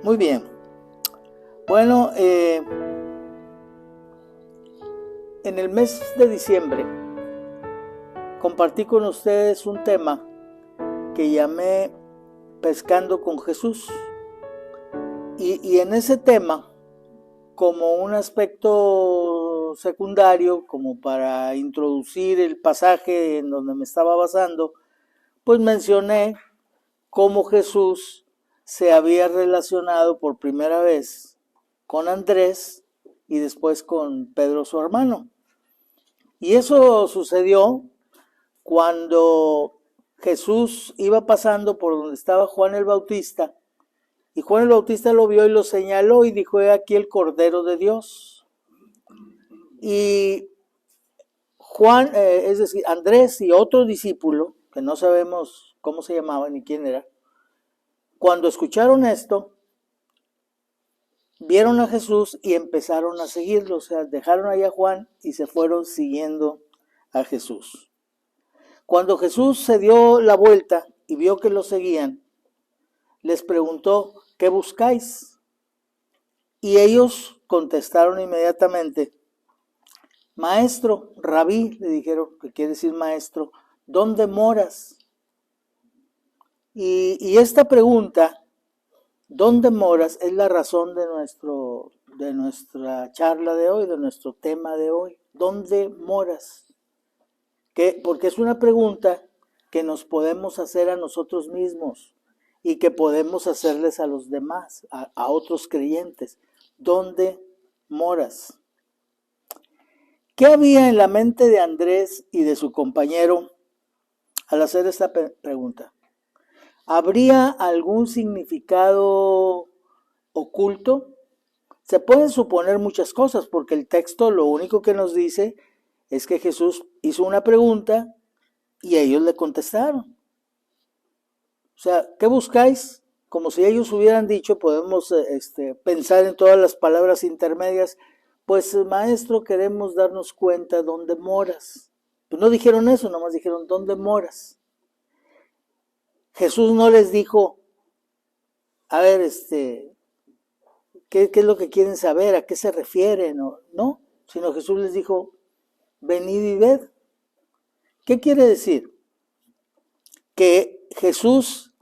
Muy bien. Bueno, en el mes de diciembre compartí con ustedes un tema que llamé Pescando con Jesús. Y en ese tema, como un aspecto secundario, como para introducir el pasaje en donde me estaba basando, pues mencioné cómo Jesús se había relacionado por primera vez con Andrés y después con Pedro, su hermano. Y eso sucedió cuando Jesús iba pasando por donde estaba Juan el Bautista, y Juan el Bautista lo vio y lo señaló y dijo: he aquí el Cordero de Dios. Y Juan, es decir, Andrés y otro discípulo, que no sabemos cómo se llamaba ni quién era, cuando escucharon esto, vieron a Jesús y empezaron a seguirlo. O sea, dejaron ahí a Juan y se fueron siguiendo a Jesús. Cuando Jesús se dio la vuelta y vio que lo seguían, les preguntó: ¿qué buscáis? Y ellos contestaron inmediatamente: Maestro, Rabí, le dijeron, que quiere decir maestro, ¿dónde moras? Y esta pregunta, ¿dónde moras?, es la razón de nuestra charla de hoy, de nuestro tema de hoy. ¿Dónde moras? Porque es una pregunta que nos podemos hacer a nosotros mismos y que podemos hacerles a los demás, a otros creyentes. ¿Dónde moras? ¿Qué había en la mente de Andrés y de su compañero al hacer esta pregunta? ¿Habría algún significado oculto? Se pueden suponer muchas cosas, porque el texto lo único que nos dice es que Jesús hizo una pregunta y ellos le contestaron. O sea, ¿qué buscáis? Como si ellos hubieran dicho, podemos pensar en todas las palabras intermedias. Pues, maestro, queremos darnos cuenta dónde moras. Pues no dijeron eso, nomás dijeron: ¿dónde moras? Jesús no les dijo: a ver, ¿qué es lo que quieren saber? ¿A qué se refieren? No, sino Jesús les dijo: venid y ved. ¿Qué quiere decir? Que Jesús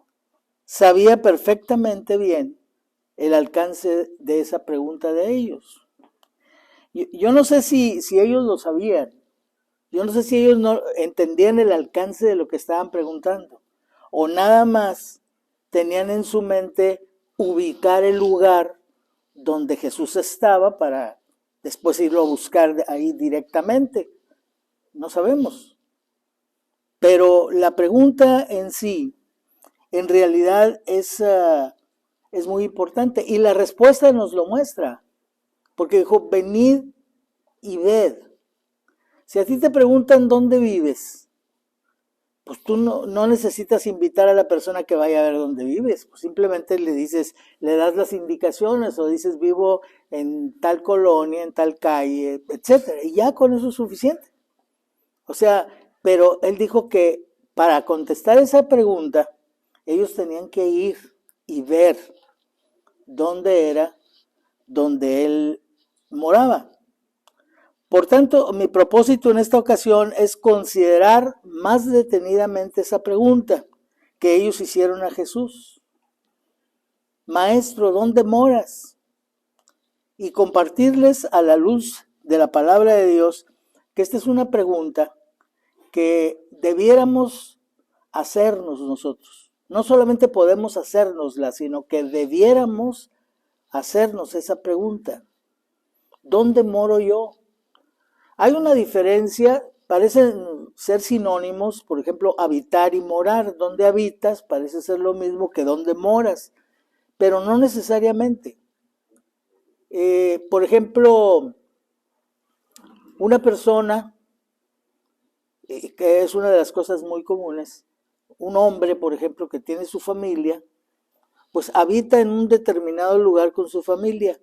sabía perfectamente bien el alcance de esa pregunta de ellos. Yo no sé si ellos lo sabían. Yo no sé si ellos no entendían el alcance de lo que estaban preguntando, o nada más tenían en su mente ubicar el lugar donde Jesús estaba para después irlo a buscar ahí directamente. No sabemos. Pero la pregunta en sí, en realidad, es muy importante. Y la respuesta nos lo muestra. Porque dijo: venid y ved. Si a ti te preguntan dónde vives, pues tú no necesitas invitar a la persona que vaya a ver dónde vives. Pues simplemente le dices, le das las indicaciones, o dices: vivo en tal colonia, en tal calle, etcétera. Y ya con eso es suficiente. O sea, pero él dijo que para contestar esa pregunta, ellos tenían que ir y ver dónde era donde él moraba. Por tanto, mi propósito en esta ocasión es considerar más detenidamente esa pregunta que ellos hicieron a Jesús: Maestro, ¿dónde moras? Y compartirles a la luz de la palabra de Dios que esta es una pregunta que debiéramos hacernos nosotros. No solamente podemos hacérnosla, sino que debiéramos hacernos esa pregunta: ¿dónde moro yo? Hay una diferencia, parecen ser sinónimos. Por ejemplo, habitar y morar. Donde habitas parece ser lo mismo que donde moras, pero no necesariamente. Por ejemplo, una persona, que es una de las cosas muy comunes, un hombre, por ejemplo, que tiene su familia, pues habita en un determinado lugar con su familia,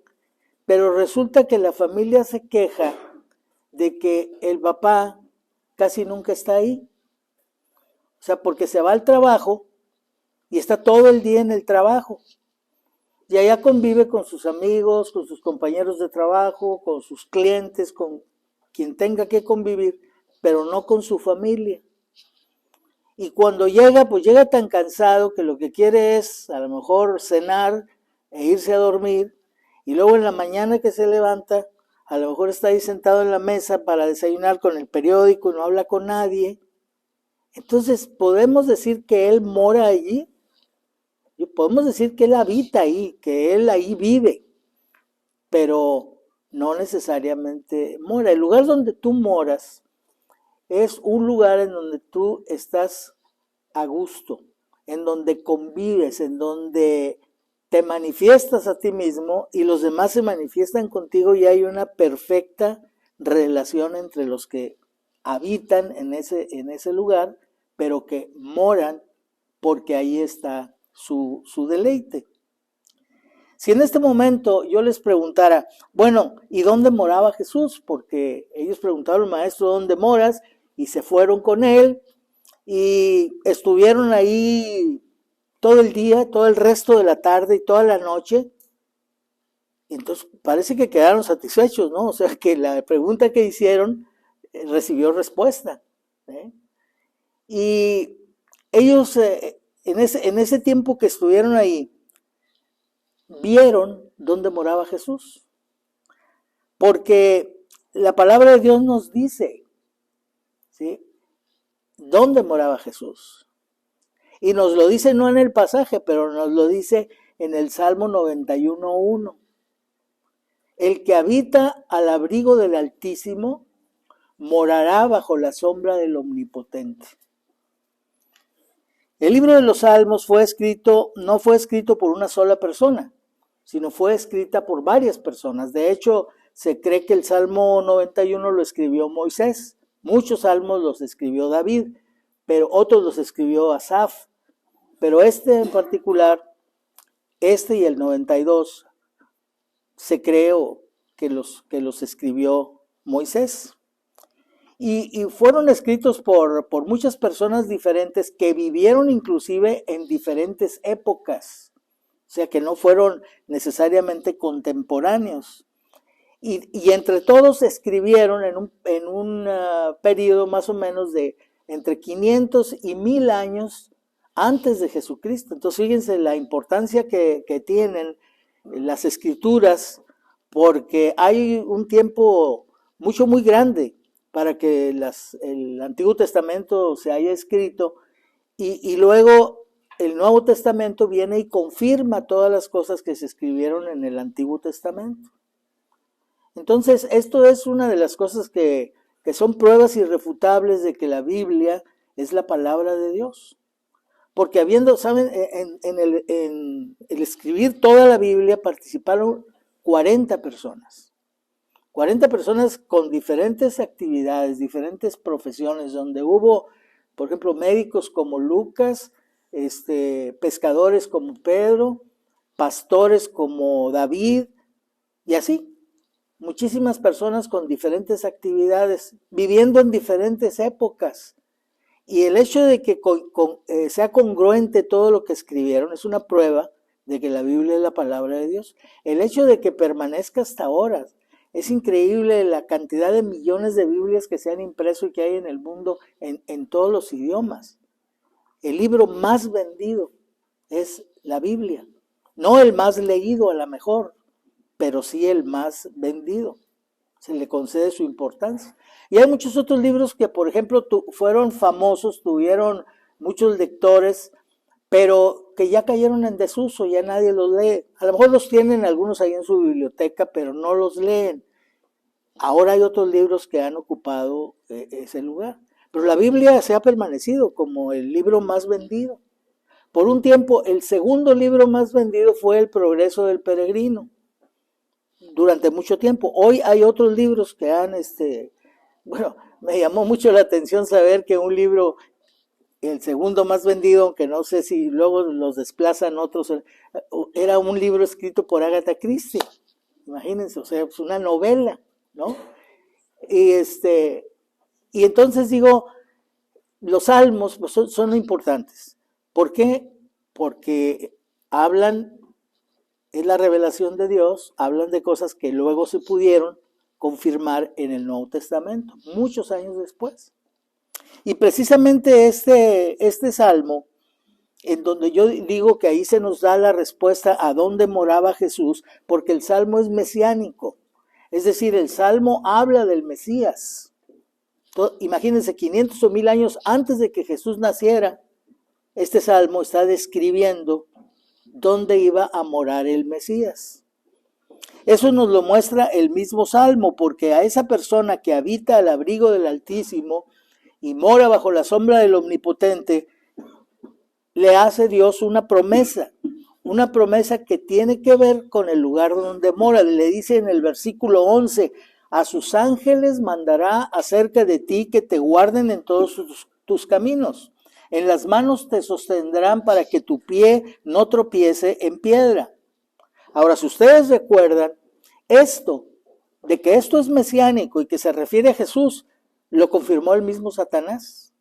pero resulta que la familia se queja de que el papá casi nunca está ahí. O sea, porque se va al trabajo y está todo el día en el trabajo. y allá convive con sus amigos, con sus compañeros de trabajo, con sus clientes, con quien tenga que convivir, pero no con su familia. Y cuando llega, pues llega tan cansado que lo que quiere es a lo mejor cenar e irse a dormir, y luego en la mañana que se levanta, a lo mejor está ahí sentado en la mesa para desayunar con el periódico y no habla con nadie. Entonces, ¿podemos decir que él mora allí? Podemos decir que él habita ahí, que él ahí vive, pero no necesariamente mora. El lugar donde tú moras es un lugar en donde tú estás a gusto, en donde convives, en donde te manifiestas a ti mismo y los demás se manifiestan contigo y hay una perfecta relación entre los que habitan en ese lugar, pero que moran porque ahí está su deleite. Si en este momento yo les preguntara, bueno, ¿y dónde moraba Jesús? Porque ellos preguntaron, maestro, ¿dónde moras? Y se fueron con él y estuvieron ahí todo el día, todo el resto de la tarde y toda la noche. Y entonces parece que quedaron satisfechos, ¿no? O sea, que la pregunta que hicieron recibió respuesta. Y ellos, en ese tiempo que estuvieron ahí, vieron dónde moraba Jesús. Porque la palabra de Dios nos dice, ¿sí?, dónde moraba Jesús. Y nos lo dice no en el pasaje, pero nos lo dice en el Salmo 91:1. El que habita al abrigo del Altísimo morará bajo la sombra del Omnipotente. El libro de los Salmos no fue escrito por una sola persona, sino fue escrita por varias personas. De hecho, se cree que el Salmo 91 lo escribió Moisés. Muchos salmos los escribió David, pero otros los escribió Asaf. Pero este en particular, este y el 92, se cree que los escribió Moisés. Y fueron escritos por muchas personas diferentes que vivieron inclusive en diferentes épocas. O sea que no fueron necesariamente contemporáneos. Y entre todos escribieron en un periodo más o menos de entre 500 y 1000 años antes de Jesucristo. Entonces fíjense la importancia que tienen las escrituras, porque hay un tiempo muy grande para que el Antiguo Testamento se haya escrito y luego el Nuevo Testamento viene y confirma todas las cosas que se escribieron en el Antiguo Testamento. Entonces, esto es una de las cosas que son pruebas irrefutables de que la Biblia es la palabra de Dios. Porque ¿saben? En el escribir toda la Biblia participaron 40 personas. 40 personas con diferentes actividades, diferentes profesiones, donde hubo, por ejemplo, médicos como Lucas, pescadores como Pedro, pastores como David, y así. Muchísimas personas con diferentes actividades, viviendo en diferentes épocas. Y el hecho de que sea congruente todo lo que escribieron es una prueba de que la Biblia es la palabra de Dios. El hecho de que permanezca hasta ahora. Es increíble la cantidad de millones de Biblias que se han impreso y que hay en el mundo en todos los idiomas. El libro más vendido es la Biblia. No el más leído a lo mejor, pero sí el más vendido. Se le concede su importancia. Y hay muchos otros libros que, por ejemplo, fueron famosos, tuvieron muchos lectores, pero que ya cayeron en desuso, ya nadie los lee. A lo mejor los tienen algunos ahí en su biblioteca, pero no los leen. Ahora hay otros libros que han ocupado ese lugar. Pero la Biblia se ha permanecido como el libro más vendido. Por un tiempo, el segundo libro más vendido fue El Progreso del Peregrino. Durante mucho tiempo. Hoy hay otros libros que han, bueno, me llamó mucho la atención saber que un libro, el segundo más vendido, aunque no sé si luego los desplazan otros, era un libro escrito por Agatha Christie. Imagínense, o sea, es una novela, ¿no? Y entonces digo, los salmos pues, son importantes. ¿Por qué? Porque hablan es la revelación de Dios, hablan de cosas que luego se pudieron confirmar en el Nuevo Testamento, muchos años después. Y precisamente este salmo, en donde yo digo que ahí se nos da la respuesta a dónde moraba Jesús, porque el salmo es mesiánico, es decir, el salmo habla del Mesías. Imagínense, 500 o 1000 años antes de que Jesús naciera, este salmo está describiendo dónde iba a morar el Mesías. Eso nos lo muestra el mismo salmo, porque a esa persona que habita al abrigo del Altísimo y mora bajo la sombra del Omnipotente, le hace Dios una promesa que tiene que ver con el lugar donde mora. Le dice en el versículo 11, a sus ángeles mandará acerca de ti que te guarden en todos tus caminos. En las manos te sostendrán para que tu pie no tropiece en piedra. Ahora, si ustedes recuerdan, de que esto es mesiánico y que se refiere a Jesús, lo confirmó el mismo Satanás.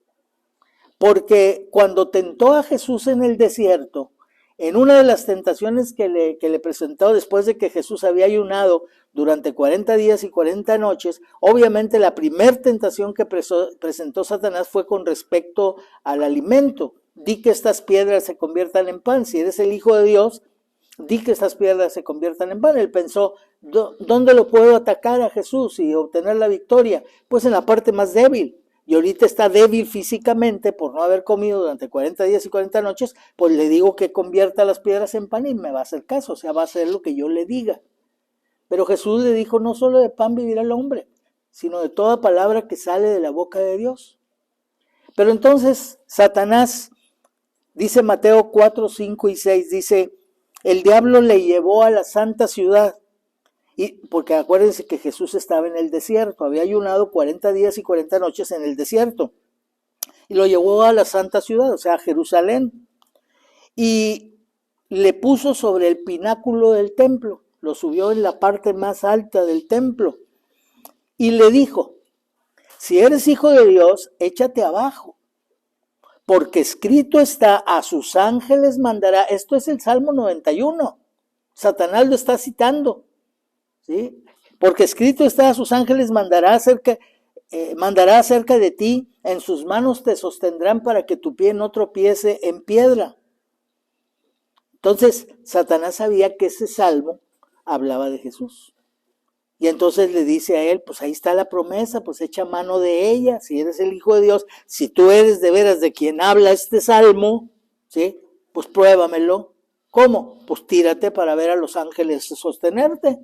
Porque cuando tentó a Jesús en el desierto, en una de las tentaciones que le presentó después de que Jesús había ayunado durante 40 días y 40 noches, obviamente la primera tentación que presentó Satanás fue con respecto al alimento. Di que estas piedras se conviertan en pan. Si eres el Hijo de Dios, di que estas piedras se conviertan en pan. Él pensó, ¿dónde lo puedo atacar a Jesús y obtener la victoria? Pues en la parte más débil. Y ahorita está débil físicamente por no haber comido durante 40 días y 40 noches, pues le digo que convierta las piedras en pan y me va a hacer caso, o sea, va a hacer lo que yo le diga. Pero Jesús le dijo, no solo de pan vivirá el hombre, sino de toda palabra que sale de la boca de Dios. Pero entonces Satanás, dice Mateo 4, 5 y 6, dice, el diablo le llevó a la santa ciudad. Y porque acuérdense que Jesús estaba en el desierto, había ayunado 40 días y 40 noches en el desierto. Y lo llevó a la santa ciudad, o sea, a Jerusalén. Y le puso sobre el pináculo del templo, lo subió en la parte más alta del templo. Y le dijo, si eres hijo de Dios, échate abajo. Porque escrito está, a sus ángeles mandará. Esto es el Salmo 91. Satanás lo está citando. ¿Sí? Porque escrito está, a sus ángeles mandará acerca de ti, en sus manos te sostendrán para que tu pie no tropiece en piedra. Entonces Satanás sabía que ese salmo hablaba de Jesús. Y entonces le dice a él, pues ahí está la promesa, pues echa mano de ella, si eres el Hijo de Dios, si tú eres de veras de quien habla este salmo, ¿sí? Pues pruébamelo. ¿Cómo? Pues tírate para ver a los ángeles sostenerte.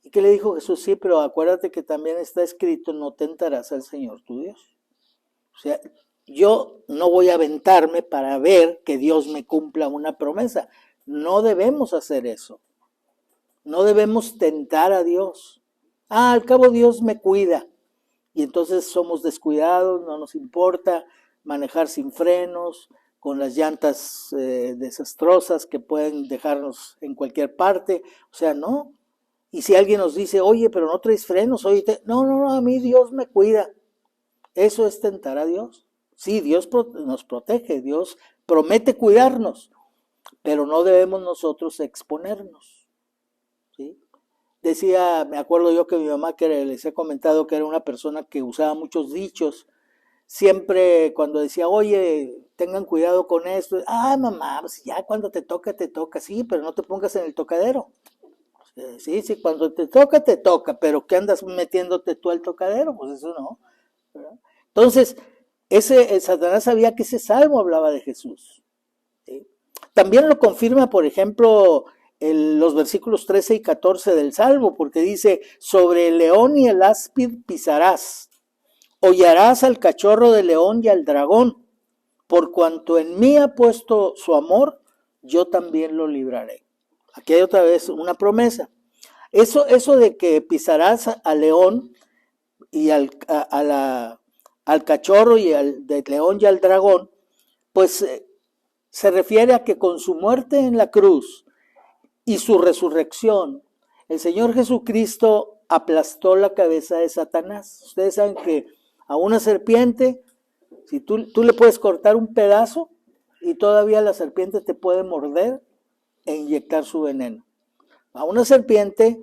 ¿Y qué le dijo Jesús? Sí, pero acuérdate que también está escrito, no tentarás al Señor tu Dios. O sea, yo no voy a aventarme para ver que Dios me cumpla una promesa. No debemos hacer eso. No debemos tentar a Dios. Al cabo Dios me cuida. Y entonces somos descuidados, no nos importa manejar sin frenos, con las llantas desastrosas que pueden dejarnos en cualquier parte. O sea, no. Y si alguien nos dice, oye, pero no traes frenos, oye, no, a mí Dios me cuida. Eso es tentar a Dios. Sí, Dios nos protege, Dios promete cuidarnos, pero no debemos nosotros exponernos. ¿Sí? Decía, me acuerdo yo que mi mamá, que les he comentado que era una persona que usaba muchos dichos, siempre cuando decía, oye, tengan cuidado con esto, mamá, pues ya cuando te toca, sí, pero no te pongas en el tocadero. Sí, cuando te toca, pero ¿qué andas metiéndote tú al tocadero? Pues eso no, ¿verdad? Entonces, Satanás sabía que ese salmo hablaba de Jesús. ¿Sí? También lo confirma, por ejemplo, los versículos 13 y 14 del salmo, porque dice, sobre el león y el áspid pisarás, hollarás al cachorro del león y al dragón, por cuanto en mí ha puesto su amor, yo también lo libraré. Aquí hay otra vez una promesa. Eso de que pisarás al león y al cachorro y del león y al dragón, pues se refiere a que con su muerte en la cruz y su resurrección, el Señor Jesucristo aplastó la cabeza de Satanás. Ustedes saben que a una serpiente, si tú le puedes cortar un pedazo y todavía la serpiente te puede morder, e inyectar su veneno. A una serpiente,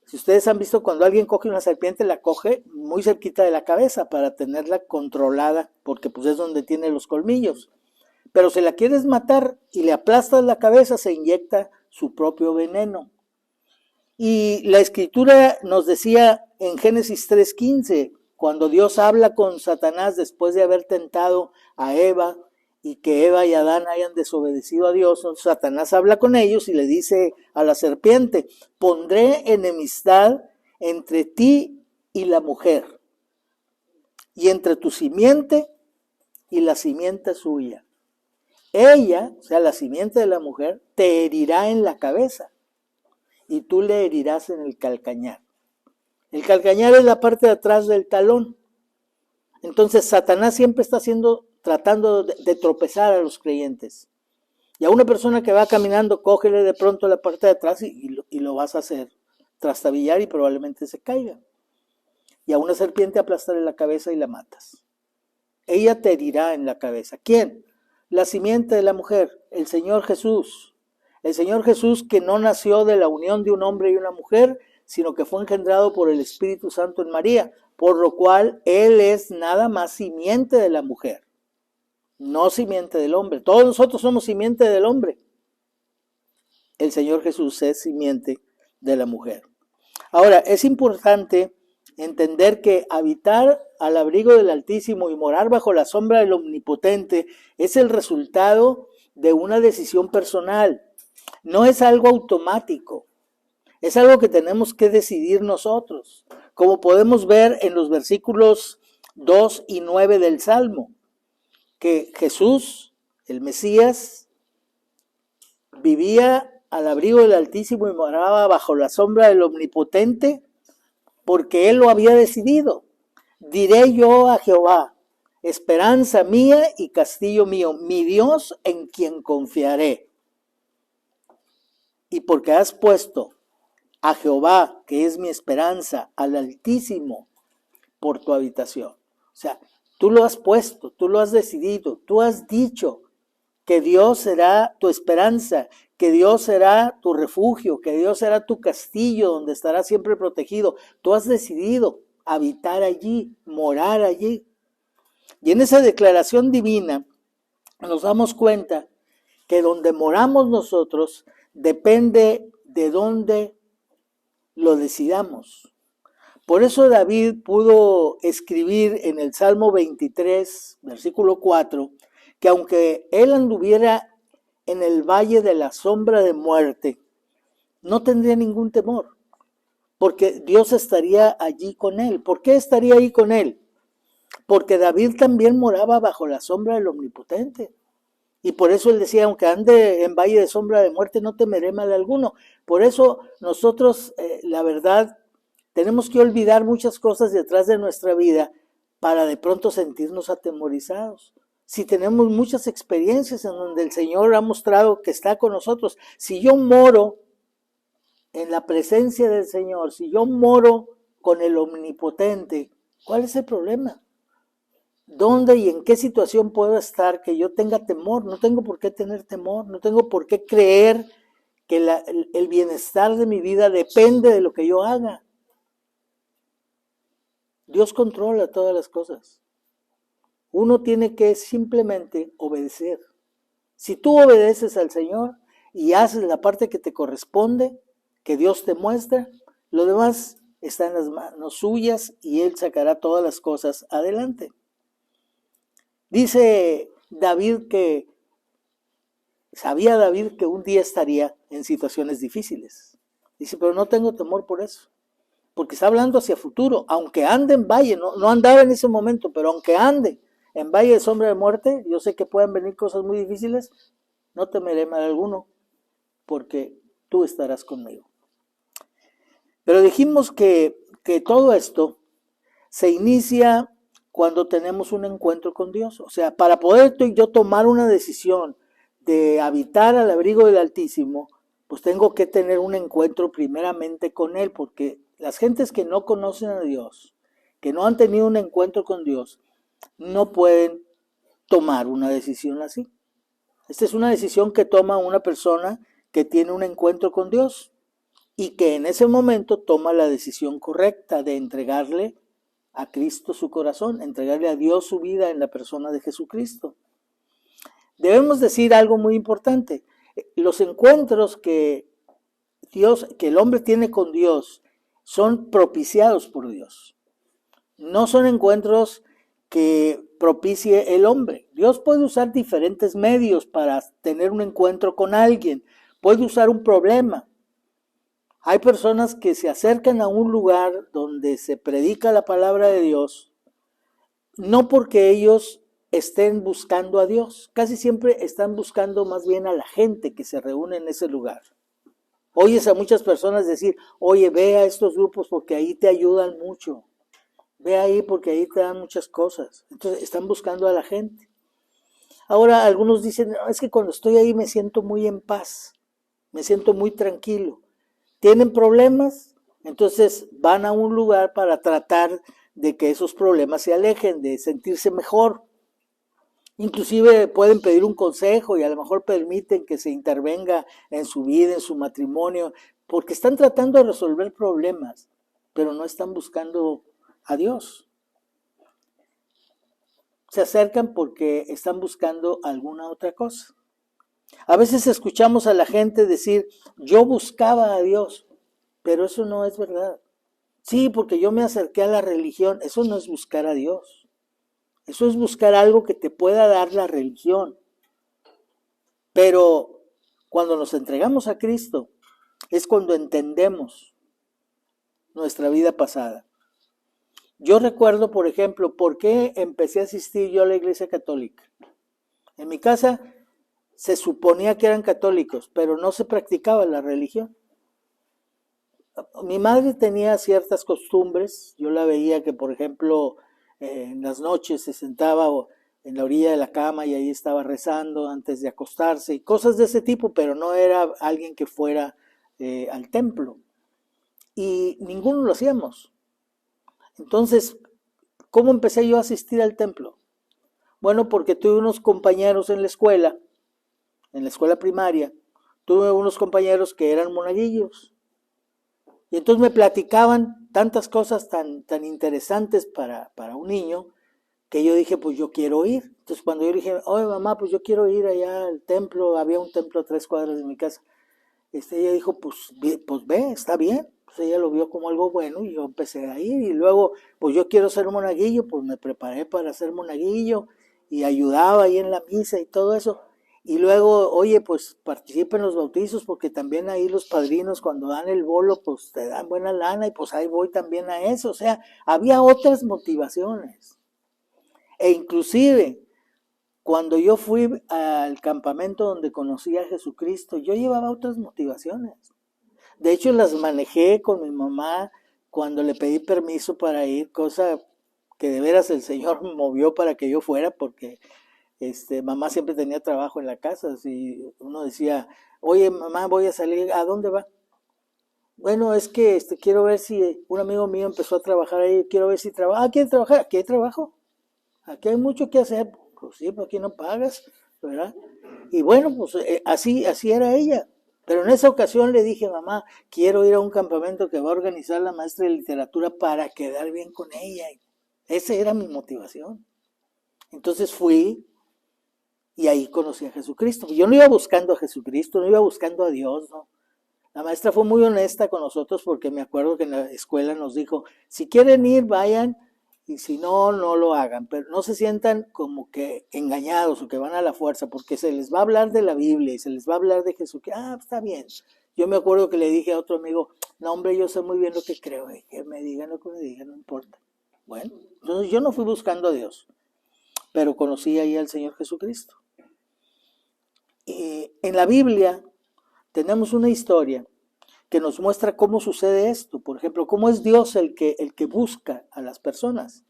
si ustedes han visto cuando alguien coge una serpiente, la coge muy cerquita de la cabeza para tenerla controlada, porque pues es donde tiene los colmillos. Pero si la quieres matar y le aplastas la cabeza, se inyecta su propio veneno. Y la escritura nos decía en Génesis 3:15, cuando Dios habla con Satanás después de haber tentado a Eva y que Eva y Adán hayan desobedecido a Dios, Satanás habla con ellos y le dice a la serpiente, pondré enemistad entre ti y la mujer, y entre tu simiente y la simiente suya. Ella, o sea, la simiente de la mujer, te herirá en la cabeza y tú le herirás en el calcañar. El calcañar es la parte de atrás del talón. Entonces Satanás siempre está tratando de tropezar a los creyentes. Y a una persona que va caminando, cógele de pronto la parte de atrás y lo vas a hacer trastabillar y probablemente se caiga. Y a una serpiente aplastarle la cabeza y la matas. Ella te herirá en la cabeza. ¿Quién? La simiente de la mujer, el Señor Jesús. El Señor Jesús que no nació de la unión de un hombre y una mujer, sino que fue engendrado por el Espíritu Santo en María, por lo cual Él es nada más simiente de la mujer, no simiente del hombre. Todos nosotros somos simiente del hombre. El Señor Jesús es simiente de la mujer. Ahora, es importante entender que habitar al abrigo del Altísimo y morar bajo la sombra del Omnipotente es el resultado de una decisión personal. No es algo automático, es algo que tenemos que decidir nosotros, como podemos ver en los versículos 2 y 9 del Salmo, que Jesús, el Mesías, vivía al abrigo del Altísimo y moraba bajo la sombra del Omnipotente, porque Él lo había decidido. Diré yo a Jehová, esperanza mía y castillo mío, mi Dios en quien confiaré. Y porque has puesto a Jehová, que es mi esperanza, al Altísimo, por tu habitación. O sea, tú lo has puesto, tú lo has decidido, tú has dicho que Dios será tu esperanza, que Dios será tu refugio, que Dios será tu castillo donde estarás siempre protegido. Tú has decidido habitar allí, morar allí. Y en esa declaración divina nos damos cuenta que donde moramos nosotros depende de dónde lo decidamos. Por eso David pudo escribir en el Salmo 23, versículo 4, que aunque él anduviera en el valle de la sombra de muerte, no tendría ningún temor, porque Dios estaría allí con él. ¿Por qué estaría ahí con él? Porque David también moraba bajo la sombra del Omnipotente. Y por eso él decía, aunque ande en valle de sombra de muerte, no temeré mal alguno. Por eso nosotros, la verdad, tenemos que olvidar muchas cosas detrás de nuestra vida para de pronto sentirnos atemorizados. Si tenemos muchas experiencias en donde el Señor ha mostrado que está con nosotros, si yo moro en la presencia del Señor, si yo moro con el Omnipotente, ¿cuál es el problema? ¿Dónde y en qué situación puedo estar que yo tenga temor? No tengo por qué tener temor, no tengo por qué creer que el bienestar de mi vida depende de lo que yo haga. Dios controla todas las cosas. Uno tiene que simplemente obedecer. Si tú obedeces al Señor y haces la parte que te corresponde, que Dios te muestra, lo demás está en las manos suyas y Él sacará todas las cosas adelante. Dice David que sabía David que un día estaría en situaciones difíciles. Dice, pero no tengo temor por eso, porque está hablando hacia futuro. Aunque ande en valle, no andaba en ese momento, pero aunque ande en valle de sombra de muerte, yo sé que pueden venir cosas muy difíciles, no temeré mal alguno, porque tú estarás conmigo. Pero dijimos que todo esto se inicia cuando tenemos un encuentro con Dios. O sea, para poder yo tomar una decisión de habitar al abrigo del Altísimo, pues tengo que tener un encuentro primeramente con Él, porque las gentes que no conocen a Dios, que no han tenido un encuentro con Dios, no pueden tomar una decisión así. Esta es una decisión que toma una persona que tiene un encuentro con Dios y que en ese momento toma la decisión correcta de entregarle a Cristo su corazón, entregarle a Dios su vida en la persona de Jesucristo. Debemos decir algo muy importante. Los encuentros que el hombre tiene con Dios son propiciados por Dios. No son encuentros que propicie el hombre. Dios puede usar diferentes medios para tener un encuentro con alguien. Puede usar un problema. Hay personas que se acercan a un lugar donde se predica la palabra de Dios, no porque ellos estén buscando a Dios. Casi siempre están buscando más bien a la gente que se reúne en ese lugar. Oyes a muchas personas decir, oye, ve a estos grupos porque ahí te ayudan mucho. Ve ahí porque ahí te dan muchas cosas. Entonces están buscando a la gente. Ahora algunos dicen, no, es que cuando estoy ahí me siento muy en paz, me siento muy tranquilo. ¿Tienen problemas? Entonces van a un lugar para tratar de que esos problemas se alejen, de sentirse mejor. Inclusive pueden pedir un consejo y a lo mejor permiten que se intervenga en su vida, en su matrimonio, porque están tratando de resolver problemas, pero no están buscando a Dios. Se acercan porque están buscando alguna otra cosa. A veces escuchamos a la gente decir, yo buscaba a Dios, pero eso no es verdad. Sí, porque yo me acerqué a la religión, eso no es buscar a Dios. Eso es buscar algo que te pueda dar la religión. Pero cuando nos entregamos a Cristo, es cuando entendemos nuestra vida pasada. Yo recuerdo, por ejemplo, por qué empecé a asistir yo a la iglesia católica. En mi casa se suponía que eran católicos, pero no se practicaba la religión. Mi madre tenía ciertas costumbres. Yo la veía que, por ejemplo, en las noches se sentaba en la orilla de la cama y ahí estaba rezando antes de acostarse y cosas de ese tipo, pero no era alguien que fuera al templo. Y ninguno lo hacíamos. Entonces, ¿cómo empecé yo a asistir al templo? Bueno, porque tuve unos compañeros en la escuela primaria, tuve unos compañeros que eran monaguillos. Y entonces me platicaban tantas cosas tan interesantes para un niño, que yo dije, pues yo quiero ir. Entonces cuando yo dije, oye mamá, pues yo quiero ir allá al templo, había un templo a 3 cuadras de mi casa. Ella dijo, pues ve, está bien. Pues ella lo vio como algo bueno y yo empecé a ir. Y luego, pues yo quiero ser monaguillo, pues me preparé para ser monaguillo y ayudaba ahí en la misa y todo eso. Y luego, oye, pues participa en los bautizos porque también ahí los padrinos cuando dan el bolo, pues te dan buena lana y pues ahí voy también a eso. O sea, había otras motivaciones. E inclusive, cuando yo fui al campamento donde conocí a Jesucristo, yo llevaba otras motivaciones. De hecho, las manejé con mi mamá cuando le pedí permiso para ir, cosa que de veras el Señor me movió para que yo fuera, porque mamá siempre tenía trabajo en la casa. Si uno decía, oye mamá, voy a salir, ¿a dónde va? Bueno, es que quiero ver si un amigo mío empezó a trabajar ahí, quiero ver si trabaja. Ah, ¿quiere trabajar? Aquí hay trabajo. Aquí hay mucho que hacer. Pues sí, pues aquí no pagas, ¿verdad? Y bueno, pues así era ella. Pero en esa ocasión le dije, mamá, quiero ir a un campamento que va a organizar la maestra de literatura para quedar bien con ella. Esa era mi motivación. Entonces fui y ahí conocí a Jesucristo. Yo no iba buscando a Jesucristo, no iba buscando a Dios, ¿no? La maestra fue muy honesta con nosotros porque me acuerdo que en la escuela nos dijo, si quieren ir, vayan, y si no, no lo hagan, pero no se sientan como que engañados o que van a la fuerza, porque se les va a hablar de la Biblia y se les va a hablar de Jesús. Está bien. Yo me acuerdo que le dije a otro amigo, no hombre, yo sé muy bien lo que creo, que me digan lo que me digan, no importa. Bueno, entonces yo no fui buscando a Dios, pero conocí ahí al Señor Jesucristo. En la Biblia tenemos una historia que nos muestra cómo sucede esto. Por ejemplo, cómo es Dios el que busca a las personas.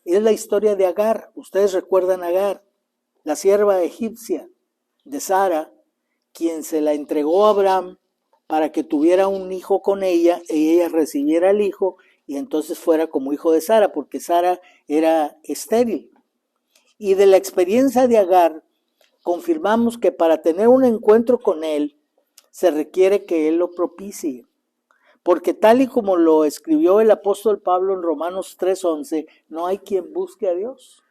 Es la historia de Agar. Ustedes recuerdan a Agar, la sierva egipcia de Sara, quien se la entregó a Abraham para que tuviera un hijo con ella y ella recibiera el hijo y entonces fuera como hijo de Sara, porque Sara era estéril. Y de la experiencia de Agar confirmamos que para tener un encuentro con él se requiere que Él lo propicie. Porque tal y como lo escribió el apóstol Pablo en Romanos 3:11, no hay quien busque a Dios.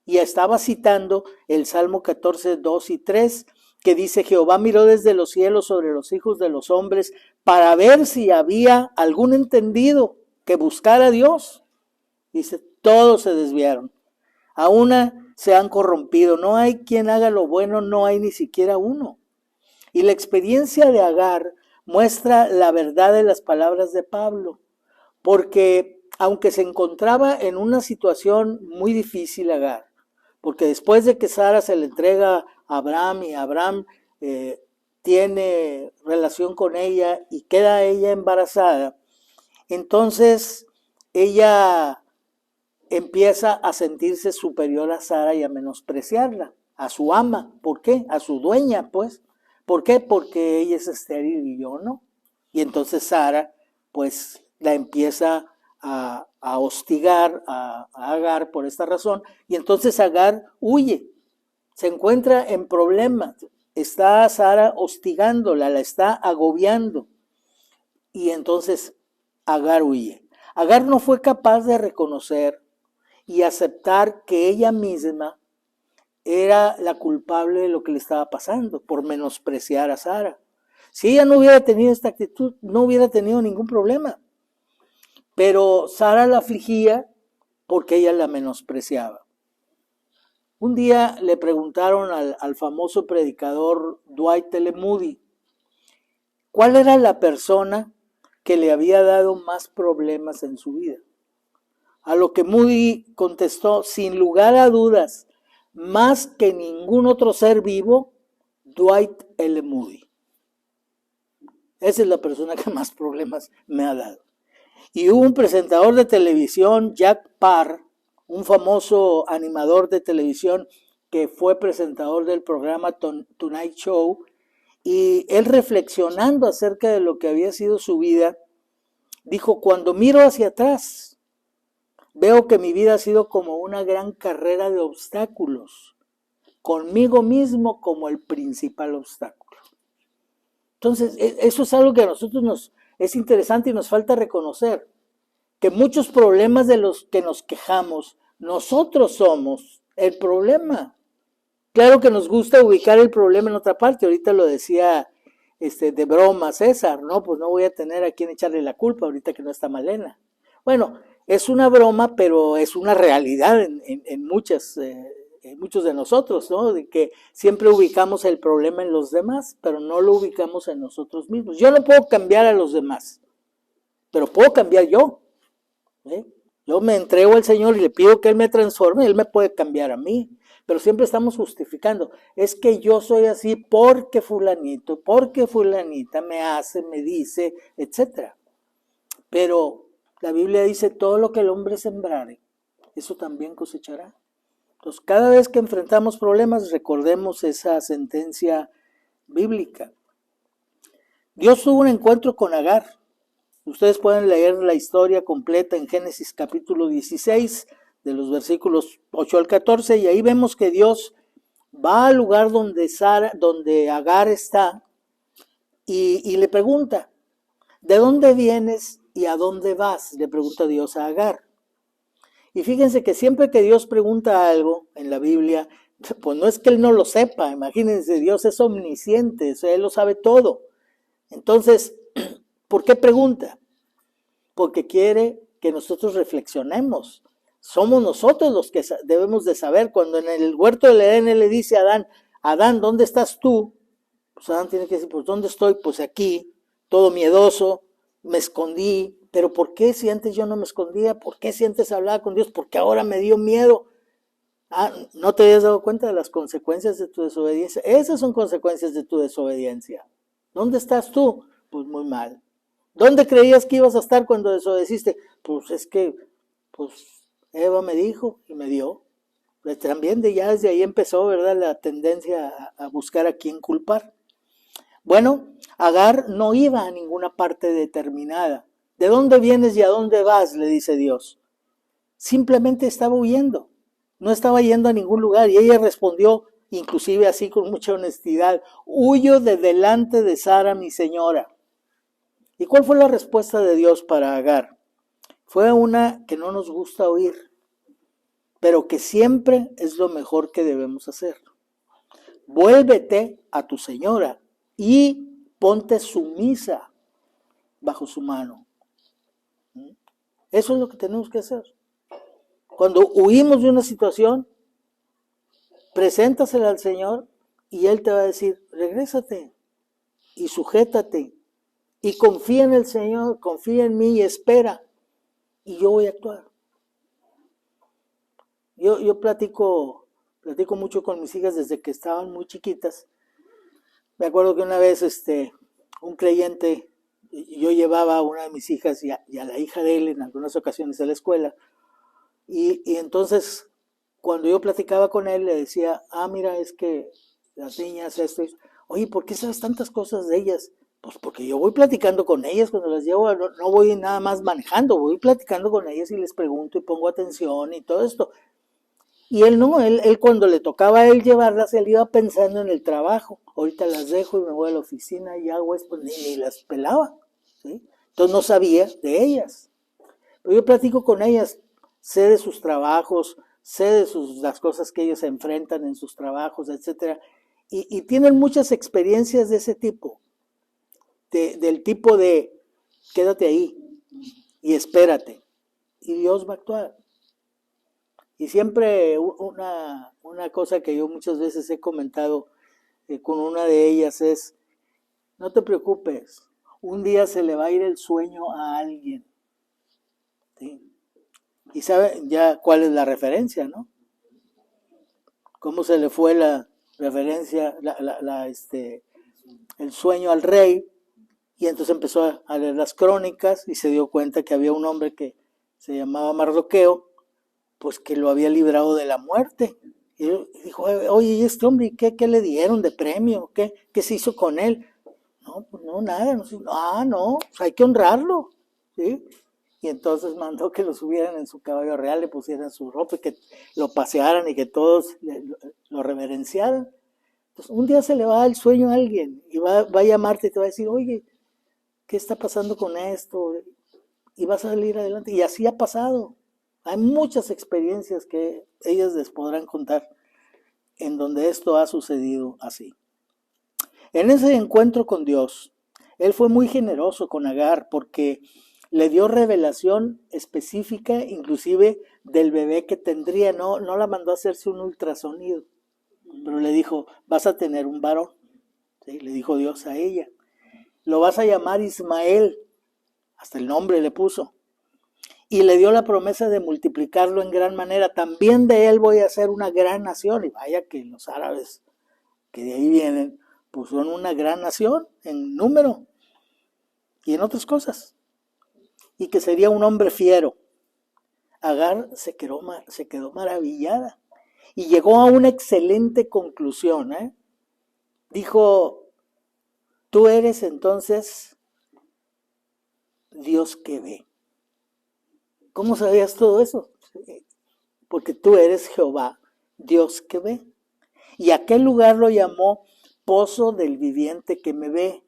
Y estaba citando el Salmo 14:2 y 3, que dice: Jehová miró desde los cielos sobre los hijos de los hombres para ver si había algún entendido que buscara a Dios. Dice, todos se desviaron. A una se han corrompido. No hay quien haga lo bueno, no hay ni siquiera uno. Y la experiencia de Agar muestra la verdad de las palabras de Pablo, porque aunque se encontraba en una situación muy difícil Agar, porque después de que Sara se le entrega a Abraham y Abraham tiene relación con ella y queda ella embarazada, entonces ella empieza a sentirse superior a Sara y a menospreciarla, a su ama. ¿Por qué? A su dueña, pues. ¿Por qué? Porque ella es estéril y yo no. Y entonces Sara, pues, la empieza a hostigar a Agar por esta razón. Y entonces Agar huye, se encuentra en problemas. Está Sara hostigándola, la está agobiando. Y entonces Agar huye. Agar no fue capaz de reconocer y aceptar que ella misma era la culpable de lo que le estaba pasando por menospreciar a Sara. Si ella no hubiera tenido esta actitud, no hubiera tenido ningún problema. Pero Sara la afligía porque ella la menospreciaba. Un día le preguntaron al famoso predicador Dwight L. Moody cuál era la persona que le había dado más problemas en su vida. A lo que Moody contestó, sin lugar a dudas, más que ningún otro ser vivo, Dwight L. Moody. Esa es la persona que más problemas me ha dado. Y hubo un presentador de televisión, Jack Paar, un famoso animador de televisión que fue presentador del programa Tonight Show, y él, reflexionando acerca de lo que había sido su vida, dijo: cuando miro hacia atrás, veo que mi vida ha sido como una gran carrera de obstáculos, conmigo mismo como el principal obstáculo. Entonces, eso es algo que a nosotros nos es interesante y nos falta reconocer, que muchos problemas de los que nos quejamos, nosotros somos el problema. Claro que nos gusta ubicar el problema en otra parte. Ahorita lo decía de broma César, ¿no? Pues no voy a tener a quien echarle la culpa ahorita que no está Malena. Bueno, es una broma, pero es una realidad en muchos de nosotros, ¿no? De que siempre ubicamos el problema en los demás, pero no lo ubicamos en nosotros mismos. Yo no puedo cambiar a los demás, pero puedo cambiar yo. Yo me entrego al Señor y le pido que Él me transforme, Él me puede cambiar a mí. Pero siempre estamos justificando. Es que yo soy así porque fulanito, porque fulanita me hace, me dice, etc. Pero la Biblia dice: todo lo que el hombre sembrare, eso también cosechará. Entonces, cada vez que enfrentamos problemas, recordemos esa sentencia bíblica. Dios tuvo un encuentro con Agar. Ustedes pueden leer la historia completa en Génesis capítulo 16, de los versículos 8 al 14, y ahí vemos que Dios va al lugar donde Agar está y le pregunta: ¿de dónde vienes y a dónde vas? Le pregunta Dios a Agar. Y fíjense que siempre que Dios pregunta algo en la Biblia, pues no es que Él no lo sepa. Imagínense, Dios es omnisciente, Él lo sabe todo. Entonces, ¿por qué pregunta? Porque quiere que nosotros reflexionemos. Somos nosotros los que debemos de saber. Cuando en el huerto del Edén Él le dice a Adán: Adán, ¿dónde estás tú? Pues Adán tiene que decir: pues ¿dónde estoy? Pues aquí, todo miedoso, me escondí. ¿Pero por qué si antes yo no me escondía? ¿Por qué si antes hablaba con Dios? Porque ahora me dio miedo. ¿No te habías dado cuenta de las consecuencias de tu desobediencia? Esas son consecuencias de tu desobediencia. ¿Dónde estás tú? Pues muy mal. ¿Dónde creías que ibas a estar cuando desobedeciste? Pues es que, Eva me dijo y me dio. También ya desde ahí empezó, ¿verdad?, la tendencia a buscar a quién culpar. Bueno, Agar no iba a ninguna parte determinada. ¿De dónde vienes y a dónde vas?, le dice Dios. Simplemente estaba huyendo. No estaba yendo a ningún lugar. Y ella respondió: inclusive así con mucha honestidad, huyo de delante de Sara, mi señora. ¿Y cuál fue la respuesta de Dios para Agar? Fue una que no nos gusta oír, pero que siempre es lo mejor que debemos hacer. Vuélvete a tu señora y ponte sumisa bajo su mano. Eso es lo que tenemos que hacer. Cuando huimos de una situación, preséntasela al Señor y Él te va a decir, regrésate y sujétate y confía en el Señor, confía en mí y espera y yo voy a actuar. Yo platico mucho con mis hijas desde que estaban muy chiquitas. Me acuerdo que una vez un creyente, yo llevaba a una de mis hijas y a la hija de él en algunas ocasiones a la escuela. Y entonces, cuando yo platicaba con él, le decía, mira, es que las niñas, oye, ¿por qué sabes tantas cosas de ellas? Pues porque yo voy platicando con ellas cuando las llevo, no voy nada más manejando, voy platicando con ellas y les pregunto y pongo atención y todo esto. Y él no, él cuando le tocaba a él llevarlas, él iba pensando en el trabajo. Ahorita las dejo y me voy a la oficina y hago esto, ni las pelaba, ¿sí? Entonces no sabía de ellas. Pero yo platico con ellas, sé de sus trabajos, sé de las cosas que ellos enfrentan en sus trabajos, etc. Y tienen muchas experiencias de ese tipo, del tipo de quédate ahí y espérate, y Dios va a actuar. Y siempre una cosa que yo muchas veces he comentado con una de ellas es, no te preocupes, un día se le va a ir el sueño a alguien. ¿Sí? Y sabe ya cuál es la referencia, ¿no? Cómo se le fue la referencia, el sueño al rey, y entonces empezó a leer las crónicas y se dio cuenta que había un hombre que se llamaba Mardoqueo, pues que lo había librado de la muerte. Y dijo, oye, ¿y este hombre qué le dieron de premio? ¿Qué se hizo con él? No, pues no, nada. No, pues hay que honrarlo, ¿sí? Y entonces mandó que lo subieran en su caballo real, le pusieran su ropa, y que lo pasearan y que todos lo reverenciaran. Entonces, un día se le va el sueño a alguien y va a llamarte y te va a decir, oye, ¿qué está pasando con esto? Y vas a salir adelante. Y así ha pasado. Hay muchas experiencias que ellas les podrán contar en donde esto ha sucedido así. En ese encuentro con Dios, Él fue muy generoso con Agar porque le dio revelación específica, inclusive del bebé que tendría. No la mandó a hacerse un ultrasonido, pero le dijo, vas a tener un varón. ¿Sí? Le dijo Dios a ella. Lo vas a llamar Ismael, hasta el nombre le puso. Y le dio la promesa de multiplicarlo en gran manera. También de él voy a hacer una gran nación. Y vaya que los árabes, que de ahí vienen, pues son una gran nación en número y en otras cosas. Y que sería un hombre fiero. Agar se quedó maravillada y llegó a una excelente conclusión. Dijo, tú eres entonces Dios que ve. ¿Cómo sabías todo eso? Porque tú eres Jehová, Dios que ve. Y aquel lugar lo llamó Pozo del Viviente que me ve.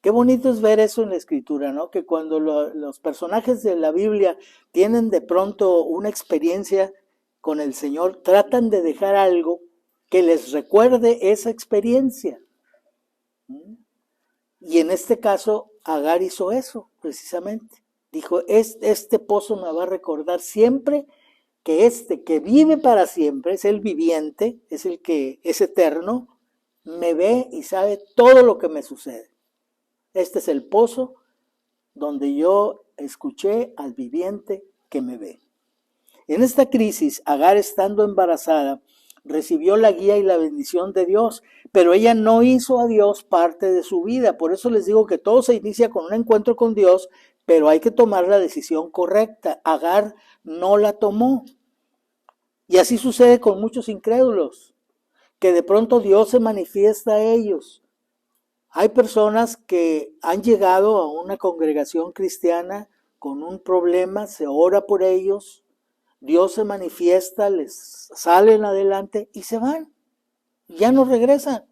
Qué bonito es ver eso en la Escritura, ¿no? Que cuando los personajes de la Biblia tienen de pronto una experiencia con el Señor, tratan de dejar algo que les recuerde esa experiencia. Y en este caso, Agar hizo eso, precisamente. Dijo, este pozo me va a recordar siempre que que vive para siempre, es el viviente, es el que es eterno, me ve y sabe todo lo que me sucede. Este es el pozo donde yo escuché al viviente que me ve. En esta crisis, Agar, estando embarazada, recibió la guía y la bendición de Dios, pero ella no hizo a Dios parte de su vida. Por eso les digo que todo se inicia con un encuentro con Dios, pero hay que tomar la decisión correcta. Agar no la tomó. Y así sucede con muchos incrédulos, que de pronto Dios se manifiesta a ellos. Hay personas que han llegado a una congregación cristiana con un problema, se ora por ellos, Dios se manifiesta, les salen adelante y se van. ya no regresan.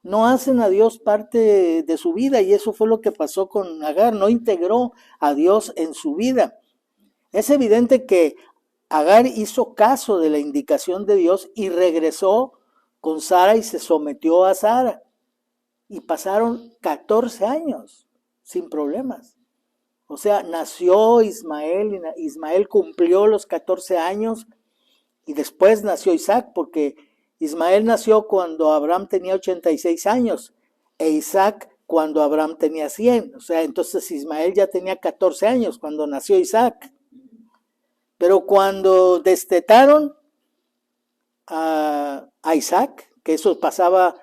No hacen a Dios parte de su vida, y eso fue lo que pasó con Agar, no integró a Dios en su vida. Es evidente que Agar hizo caso de la indicación de Dios y regresó con Sara y se sometió a Sara. Y pasaron 14 años sin problemas. O sea, nació Ismael y Ismael cumplió los 14 años y después nació Isaac, porque Ismael nació cuando Abraham tenía 86 años e Isaac cuando Abraham tenía 100. O sea, entonces Ismael ya tenía 14 años cuando nació Isaac. Pero cuando destetaron a Isaac, que eso pasaba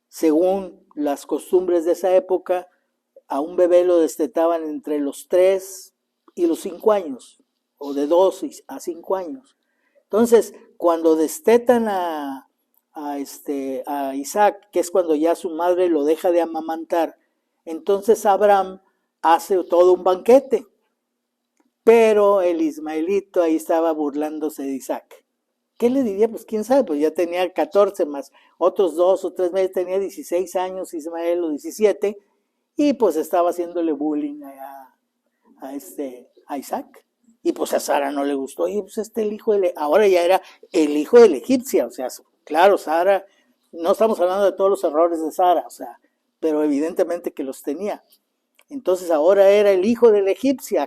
según las costumbres de esa época, a un bebé lo destetaban entre los 3 y los 5 años, o de 2 a 5 años. Entonces, cuando destetan a Isaac, que es cuando ya su madre lo deja de amamantar, entonces Abraham hace todo un banquete. Pero el ismaelito ahí estaba burlándose de Isaac. ¿Qué le diría? Pues quién sabe, pues ya tenía 14 más otros 2 o 3 meses, tenía 16 años Ismael o 17, y pues estaba haciéndole bullying a Isaac. Y pues a Sara no le gustó, y pues el hijo ahora ya era el hijo de la egipcia, o sea, claro, Sara, no estamos hablando de todos los errores de Sara, o sea, pero evidentemente que los tenía. Entonces ahora era el hijo de la egipcia,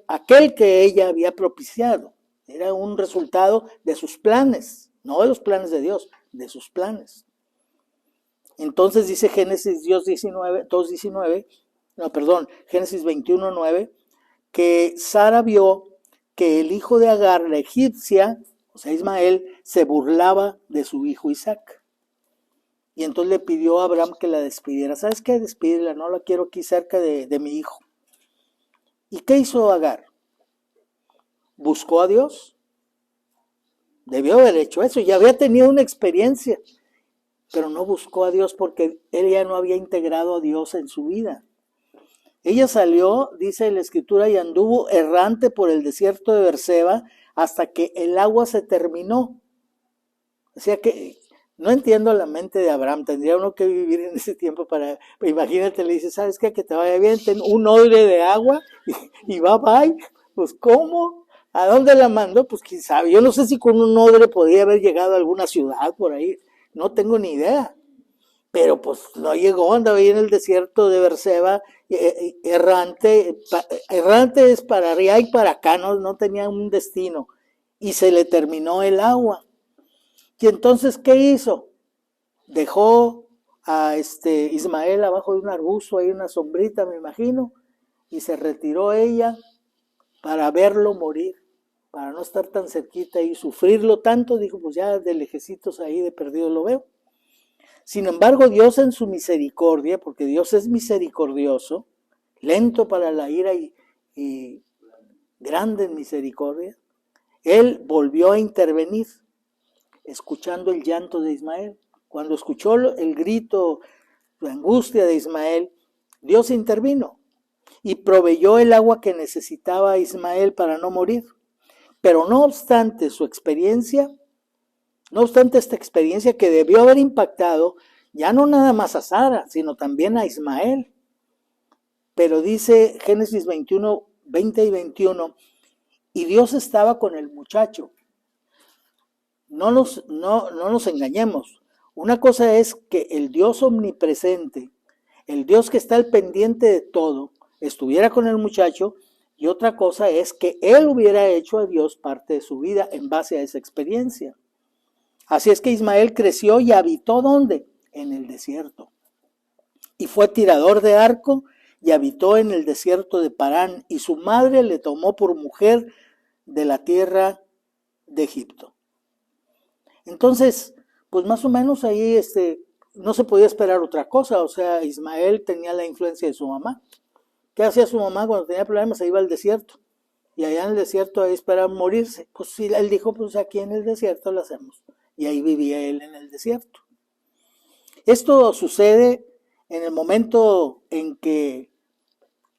aquel que ella había propiciado. Era un resultado de sus planes, no de los planes de Dios, de sus planes. Entonces dice Génesis 2:19, Génesis 21:9, que Sara vio que el hijo de Agar, la egipcia, o sea Ismael, se burlaba de su hijo Isaac. Y entonces le pidió a Abraham que la despidiera. ¿Sabes qué? Despídela, no la quiero aquí cerca de mi hijo. ¿Y qué hizo Agar? ¿Buscó a Dios? Debió haber hecho eso, ya había tenido una experiencia, pero no buscó a Dios porque él ya no había integrado a Dios en su vida. Ella salió, dice la escritura, y anduvo errante por el desierto de Berseba hasta que el agua se terminó. O sea que no entiendo la mente de Abraham, tendría uno que vivir en ese tiempo para, imagínate, le dice, ¿sabes qué? Que te vaya bien, ten un odre de agua y bye, pues ¿cómo? ¿A dónde la mandó? Pues quién sabe, yo no sé si con un odre podría haber llegado a alguna ciudad por ahí, no tengo ni idea, pero pues no llegó, andaba ahí en el desierto de Berseba, errante es para allá y para acá, no tenía un destino, y se le terminó el agua. Y entonces, ¿qué hizo? Dejó a Ismael abajo de un arbusto, ahí una sombrita, me imagino, y se retiró ella para verlo morir, para no estar tan cerquita y sufrirlo tanto. Dijo, pues ya de lejecitos ahí de perdido lo veo. Sin embargo, Dios en su misericordia, porque Dios es misericordioso, lento para la ira y grande en misericordia, Él volvió a intervenir, escuchando el llanto de Ismael. Cuando escuchó el grito, la angustia de Ismael, Dios intervino y proveyó el agua que necesitaba Ismael para no morir. Pero no obstante su experiencia, no obstante esta experiencia que debió haber impactado ya no nada más a Sara, sino también a Ismael. Pero dice Génesis 21, 20 y 21, y Dios estaba con el muchacho. No nos engañemos. Una cosa es que el Dios omnipresente, el Dios que está al pendiente de todo, estuviera con el muchacho, y otra cosa es que él hubiera hecho a Dios parte de su vida en base a esa experiencia. Así es que Ismael creció y habitó ¿dónde? En el desierto. Y fue tirador de arco y habitó en el desierto de Parán, y su madre le tomó por mujer de la tierra de Egipto. Entonces, pues más o menos ahí no se podía esperar otra cosa. O sea, Ismael tenía la influencia de su mamá. ¿Qué hacía su mamá cuando tenía problemas? Se iba al desierto. Y allá en el desierto ahí esperaba morirse. Pues sí, él dijo, pues aquí en el desierto lo hacemos. Y ahí vivía él en el desierto. Esto sucede en el momento en que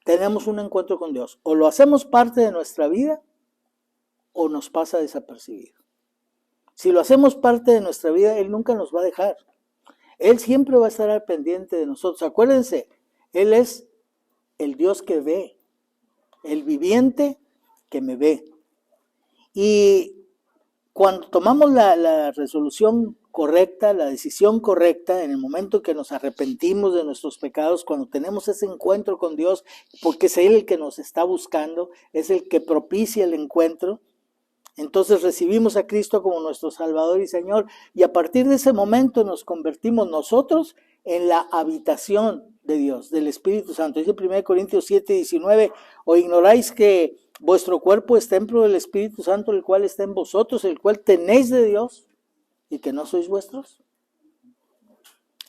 tenemos un encuentro con Dios. O lo hacemos parte de nuestra vida o nos pasa desapercibido. Si lo hacemos parte de nuestra vida, Él nunca nos va a dejar. Él siempre va a estar al pendiente de nosotros. Acuérdense, Él es el Dios que ve, el viviente que me ve. Y cuando tomamos la resolución correcta, la decisión correcta, en el momento que nos arrepentimos de nuestros pecados, cuando tenemos ese encuentro con Dios, porque es Él el que nos está buscando, es el que propicia el encuentro, entonces recibimos a Cristo como nuestro Salvador y Señor, y a partir de ese momento nos convertimos nosotros en la habitación de Dios, del Espíritu Santo. Dice 1 Corintios 7:19, ¿o ignoráis que vuestro cuerpo es templo del Espíritu Santo, el cual está en vosotros, el cual tenéis de Dios, y que no sois vuestros?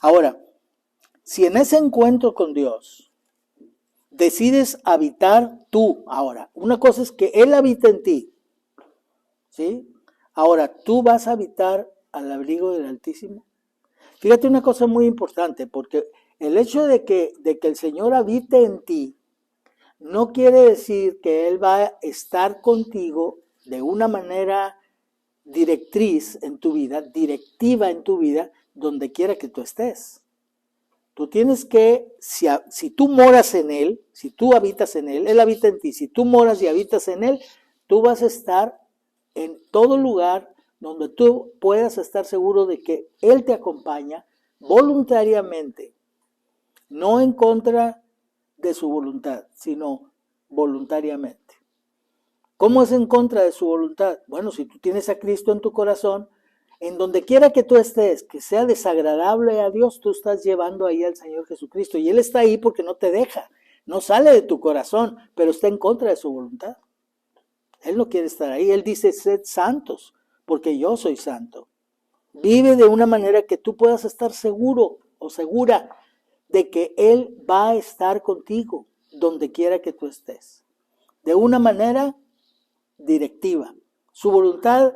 Ahora, si en ese encuentro con Dios decides habitar tú ahora, una cosa es que Él habita en ti, ¿sí? Ahora, ¿tú vas a habitar al abrigo del Altísimo? Fíjate una cosa muy importante, porque el hecho de que el Señor habite en ti, no quiere decir que Él va a estar contigo de una manera directriz en tu vida, directiva en tu vida, donde quiera que tú estés. Tú tienes que, si tú moras en Él, si tú habitas en Él, Él habita en ti, si tú moras y habitas en Él, tú vas a estar en todo lugar donde tú puedas estar seguro de que Él te acompaña voluntariamente, no en contra de su voluntad, sino voluntariamente. ¿Cómo es en contra de su voluntad? Bueno, si tú tienes a Cristo en tu corazón, en donde quiera que tú estés, que sea desagradable a Dios, tú estás llevando ahí al Señor Jesucristo. Y Él está ahí porque no te deja, no sale de tu corazón, pero está en contra de su voluntad. Él no quiere estar ahí. Él dice, sed santos, porque yo soy santo. Vive de una manera que tú puedas estar seguro o segura de que Él va a estar contigo donde quiera que tú estés. De una manera directiva. Su voluntad,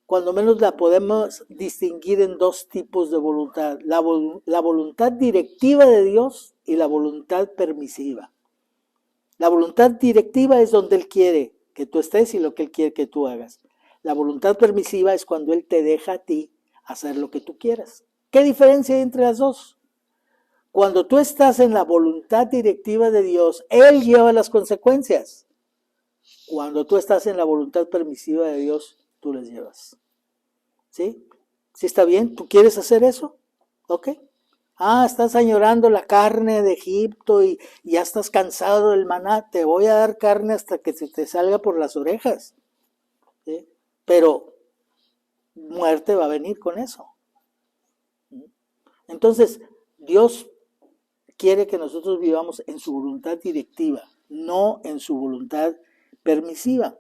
cuando menos la podemos distinguir en dos tipos de voluntad. La voluntad directiva de Dios y la voluntad permisiva. La voluntad directiva es donde Él quiere que tú estés y lo que Él quiere que tú hagas. La voluntad permisiva es cuando Él te deja a ti hacer lo que tú quieras. ¿Qué diferencia hay entre las dos? Cuando tú estás en la voluntad directiva de Dios, Él lleva las consecuencias. Cuando tú estás en la voluntad permisiva de Dios, tú las llevas. ¿Sí? ¿Sí está bien? ¿Tú quieres hacer eso? ¿Ok? Estás añorando la carne de Egipto y ya estás cansado del maná. Te voy a dar carne hasta que se te salga por las orejas. ¿Sí? Pero muerte va a venir con eso. Entonces, Dios quiere que nosotros vivamos en su voluntad directiva, no en su voluntad permisiva.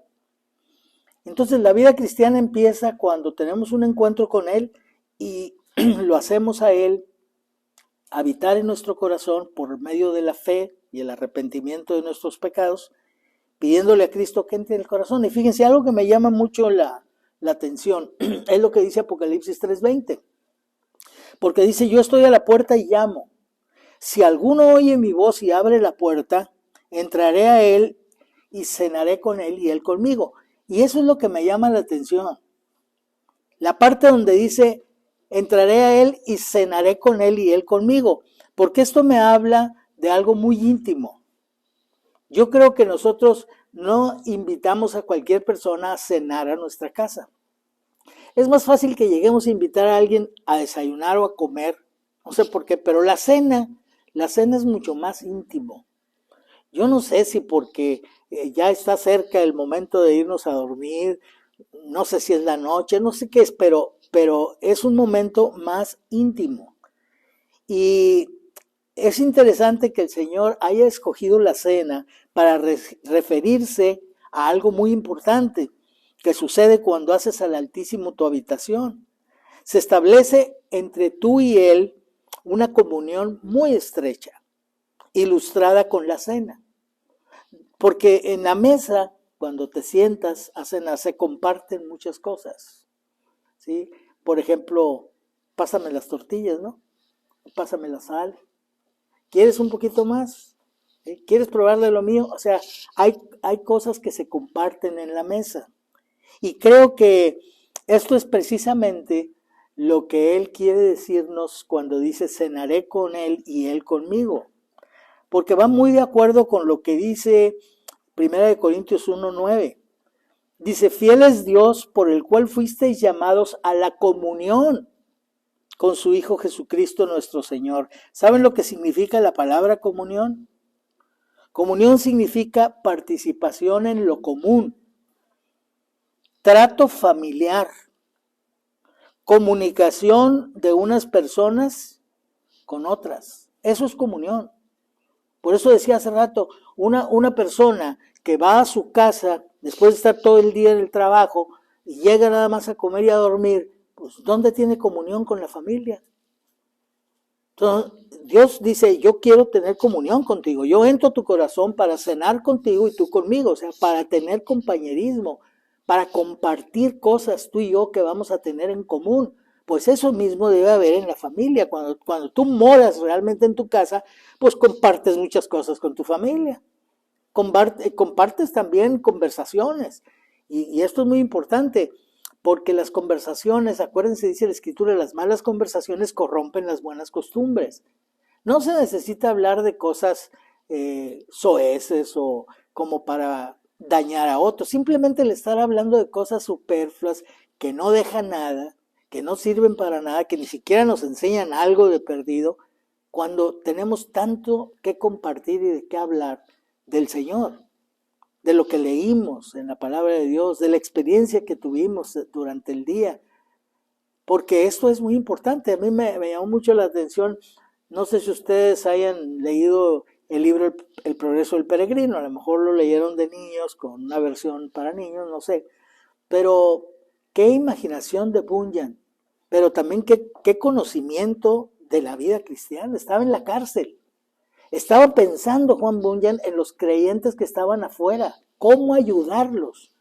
Entonces, la vida cristiana empieza cuando tenemos un encuentro con Él y lo hacemos a Él habitar en nuestro corazón por medio de la fe y el arrepentimiento de nuestros pecados, pidiéndole a Cristo que entre en el corazón. Y fíjense, algo que me llama mucho la atención es lo que dice Apocalipsis 3:20. Porque dice, yo estoy a la puerta y llamo. Si alguno oye mi voz y abre la puerta, entraré a él y cenaré con él y él conmigo. Y eso es lo que me llama la atención. La parte donde dice, entraré a él y cenaré con él y él conmigo. Porque esto me habla de algo muy íntimo. Yo creo que nosotros no invitamos a cualquier persona a cenar a nuestra casa. Es más fácil que lleguemos a invitar a alguien a desayunar o a comer. No sé por qué, pero la cena es mucho más íntimo. Yo no sé si porque ya está cerca el momento de irnos a dormir, no sé si es la noche, no sé qué es, pero es un momento más íntimo. Y es interesante que el Señor haya escogido la cena para referirse a algo muy importante que sucede cuando haces al Altísimo tu habitación. Se establece entre tú y Él una comunión muy estrecha, ilustrada con la cena. Porque en la mesa, cuando te sientas a cenar, se comparten muchas cosas, ¿sí? Por ejemplo, pásame las tortillas, ¿no? Pásame la sal. ¿Quieres un poquito más? ¿Sí? ¿Quieres probar de lo mío? O sea, hay cosas que se comparten en la mesa. Y creo que Esto es precisamente lo que él quiere decirnos cuando dice cenaré con él y él conmigo, porque va muy de acuerdo con lo que dice 1 Corintios 1:9. Dice, fiel es Dios por el cual fuisteis llamados a la comunión con su Hijo Jesucristo nuestro Señor. ¿Saben lo que significa la palabra comunión? Comunión significa participación en lo común, trato familiar, comunicación de unas personas con otras. Eso es comunión. Por eso decía hace rato, una persona que va a su casa después de estar todo el día en el trabajo y llega nada más a comer y a dormir, pues ¿dónde tiene comunión con la familia? Entonces, Dios dice, yo quiero tener comunión contigo, yo entro a tu corazón para cenar contigo y tú conmigo, o sea, para tener compañerismo, para compartir cosas tú y yo que vamos a tener en común. Pues eso mismo debe haber en la familia. Cuando tú moras realmente en tu casa, pues compartes muchas cosas con tu familia. Compartes también conversaciones. Y esto es muy importante, porque las conversaciones, acuérdense, dice la Escritura, las malas conversaciones corrompen las buenas costumbres. No se necesita hablar de cosas soeces o como para dañar a otros. Simplemente el estar hablando de cosas superfluas que no dejan nada, que no sirven para nada, que ni siquiera nos enseñan algo de perdido, cuando tenemos tanto que compartir y de qué hablar del Señor, de lo que leímos en la palabra de Dios, de la experiencia que tuvimos durante el día, porque esto es muy importante. A mí me llamó mucho la atención, no sé si ustedes hayan leído el libro El Progreso del Peregrino, a lo mejor lo leyeron de niños con una versión para niños, no sé, pero qué imaginación de Bunyan, pero también qué conocimiento de la vida cristiana. Estaba en la cárcel, estaba pensando Juan Bunyan en los creyentes que estaban afuera, cómo ayudarlos.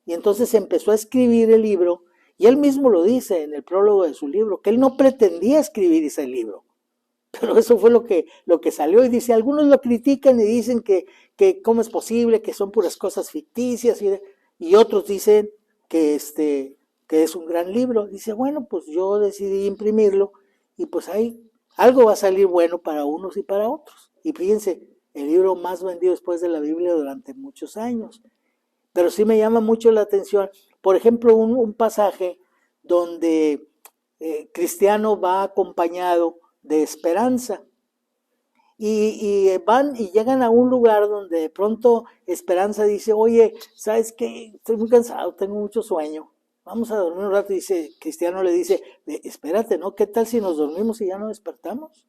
Y entonces empezó a escribir el libro, y él mismo lo dice en el prólogo de su libro, que él no pretendía escribir ese libro. Pero eso fue lo que salió, y dice, algunos lo critican y dicen que cómo es posible, que son puras cosas ficticias, y otros dicen que es un gran libro. Dice, bueno, pues yo decidí imprimirlo, y pues ahí algo va a salir bueno para unos y para otros. Y fíjense, el libro más vendido después de la Biblia durante muchos años. Pero sí me llama mucho la atención, por ejemplo, un pasaje donde Cristiano va acompañado de Esperanza. Y van y llegan a un lugar donde de pronto Esperanza dice, oye, ¿sabes qué? Estoy muy cansado, tengo mucho sueño. Vamos a dormir un rato. Y dice, Cristiano le dice, espérate, ¿no? ¿Qué tal si nos dormimos y ya no despertamos?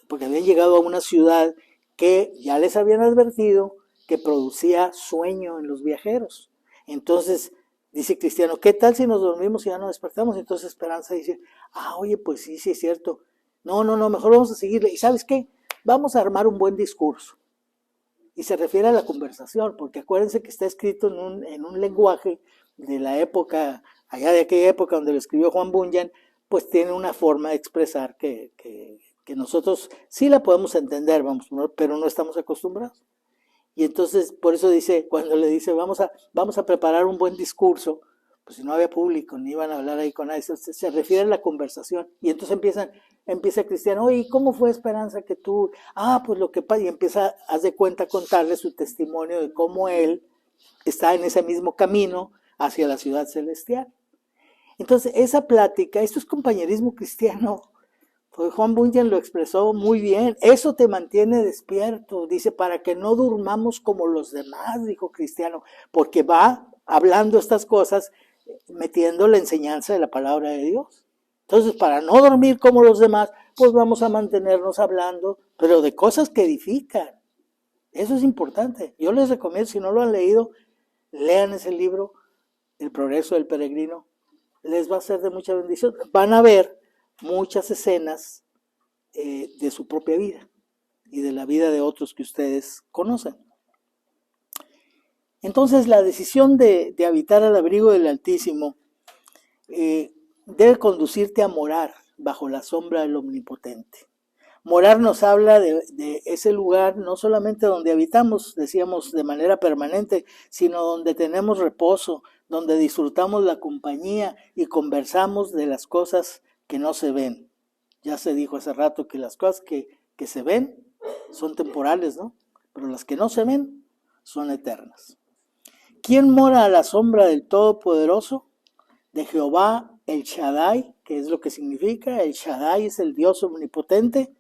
Porque habían llegado a una ciudad que ya les habían advertido que producía sueño en los viajeros. Entonces dice Cristiano, ¿qué tal si nos dormimos y ya no despertamos? Entonces Esperanza dice, oye, pues sí, sí es cierto. No, mejor vamos a seguirle. ¿Y sabes qué? Vamos a armar un buen discurso. Y se refiere a la conversación, porque acuérdense que está escrito en un lenguaje de la época, allá de aquella época donde lo escribió Juan Bunyan, pues tiene una forma de expresar que nosotros sí la podemos entender, pero no estamos acostumbrados. Y entonces, por eso dice, cuando le dice, vamos a preparar un buen discurso, pues si no había público, ni iban a hablar ahí con nadie, se refiere a la conversación. Y entonces empieza Cristiano, oye, ¿cómo fue Esperanza que tú? Pues lo que pasa, y empieza, haz de cuenta, a contarle su testimonio de cómo él está en ese mismo camino hacia la ciudad celestial. Entonces, esa plática, esto es compañerismo cristiano. Pues Juan Bunyan lo expresó muy bien. Eso te mantiene despierto. Dice, para que no durmamos como los demás, dijo Cristiano, porque va hablando estas cosas, metiendo la enseñanza de la palabra de Dios. Entonces, para no dormir como los demás, pues vamos a mantenernos hablando, pero de cosas que edifican. Eso es importante. Yo les recomiendo, si no lo han leído, lean ese libro, El Progreso del Peregrino. Les va a ser de mucha bendición. Van a ver muchas escenas de su propia vida y de la vida de otros que ustedes conocen. Entonces, la decisión de habitar al abrigo del Altísimo debe conducirte a morar bajo la sombra del Omnipotente. Morar nos habla de ese lugar, no solamente donde habitamos, decíamos, de manera permanente, sino donde tenemos reposo, donde disfrutamos la compañía y conversamos de las cosas que no se ven. Ya se dijo hace rato que las cosas que se ven son temporales, ¿no? Pero las que no se ven son eternas. ¿Quién mora a la sombra del Todopoderoso? De Jehová el Shaddai, que es lo que significa. El Shaddai es el Dios omnipotente.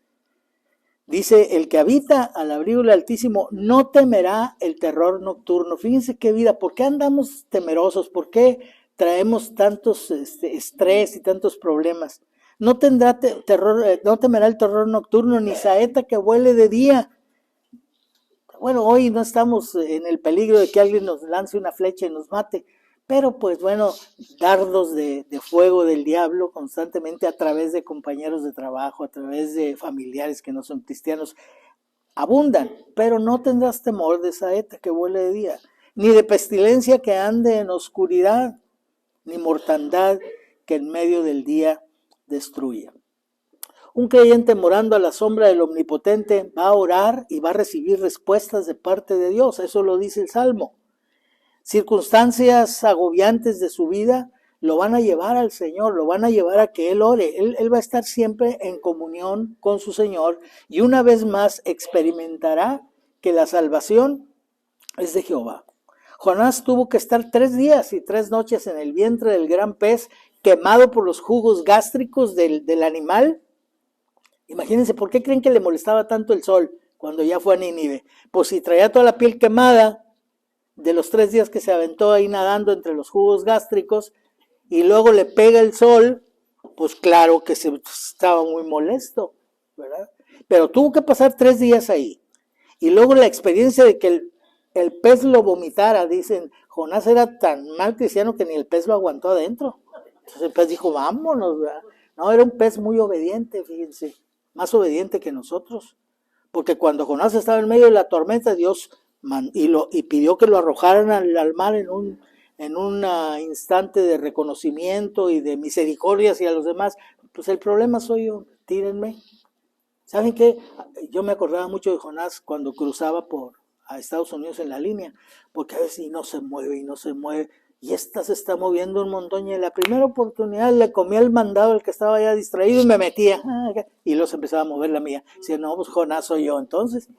Dice, el que habita al abrigo del Altísimo no temerá el terror nocturno. Fíjense qué vida, ¿por qué andamos temerosos? ¿Por qué traemos tantos estrés y tantos problemas? No tendrá no temerá el terror nocturno, ni saeta que vuele de día. Bueno, hoy no estamos en el peligro de que alguien nos lance una flecha y nos mate, pero pues bueno, dardos de fuego del diablo constantemente a través de compañeros de trabajo, a través de familiares que no son cristianos, abundan, pero no tendrás temor de saeta que vuele de día, ni de pestilencia que ande en oscuridad, ni mortandad que en medio del día destruya. Un creyente morando a la sombra del Omnipotente va a orar y va a recibir respuestas de parte de Dios, eso lo dice el Salmo. Circunstancias agobiantes de su vida lo van a llevar al Señor, lo van a llevar a que Él ore. Él va a estar siempre en comunión con su Señor y una vez más experimentará que la salvación es de Jehová. Jonás tuvo que estar 3 días y 3 noches en el vientre del gran pez, quemado por los jugos gástricos del animal. Imagínense, ¿por qué creen que le molestaba tanto el sol cuando ya fue a Nínive? Pues si traía toda la piel quemada de los 3 días que se aventó ahí nadando entre los jugos gástricos y luego le pega el sol, pues claro que estaba muy molesto, ¿verdad? Pero tuvo que pasar 3 días ahí. Y luego la experiencia de que el pez lo vomitara, dicen, Jonás era tan mal cristiano que ni el pez lo aguantó adentro. Entonces el pez dijo, vámonos, ¿verdad? No, era un pez muy obediente, fíjense, más obediente que nosotros. Porque cuando Jonás estaba en medio de la tormenta, Dios y pidió que lo arrojaran al mar en un instante de reconocimiento y de misericordia hacia los demás. Pues el problema soy yo, tírenme. ¿Saben qué? Yo me acordaba mucho de Jonás cuando cruzaba a Estados Unidos en la línea, porque a veces no se mueve, y esta se está moviendo un montón, y en la primera oportunidad le comía el mandado al que estaba ya distraído y me metía, y luego se empezaba a mover la mía. Decía, no, pues Jonás soy yo. Entonces,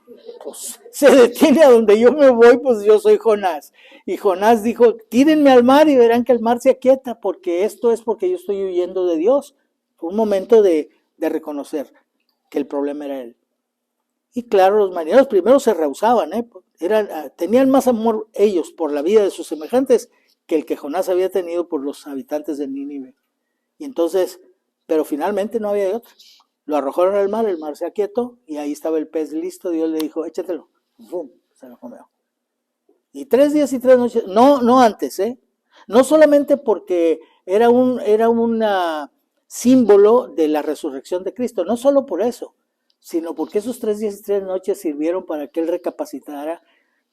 pues se detiene a donde yo me voy, pues yo soy Jonás. Y Jonás dijo, tírenme al mar y verán que el mar se aquieta, porque esto es porque yo estoy huyendo de Dios. Fue un momento de reconocer que el problema era él. Y claro, los marineros primero se rehusaban, tenían más amor ellos por la vida de sus semejantes que el que Jonás había tenido por los habitantes de Nínive. Y entonces, pero finalmente no había de otra. Lo arrojaron al mar, el mar se aquietó y ahí estaba el pez listo. Dios le dijo, échatelo. ¡Bum! Se lo comió. Y 3 días y 3 noches, no antes, no solamente porque era un símbolo de la resurrección de Cristo, no solo por eso, sino porque esos 3 días y 3 noches sirvieron para que él recapacitara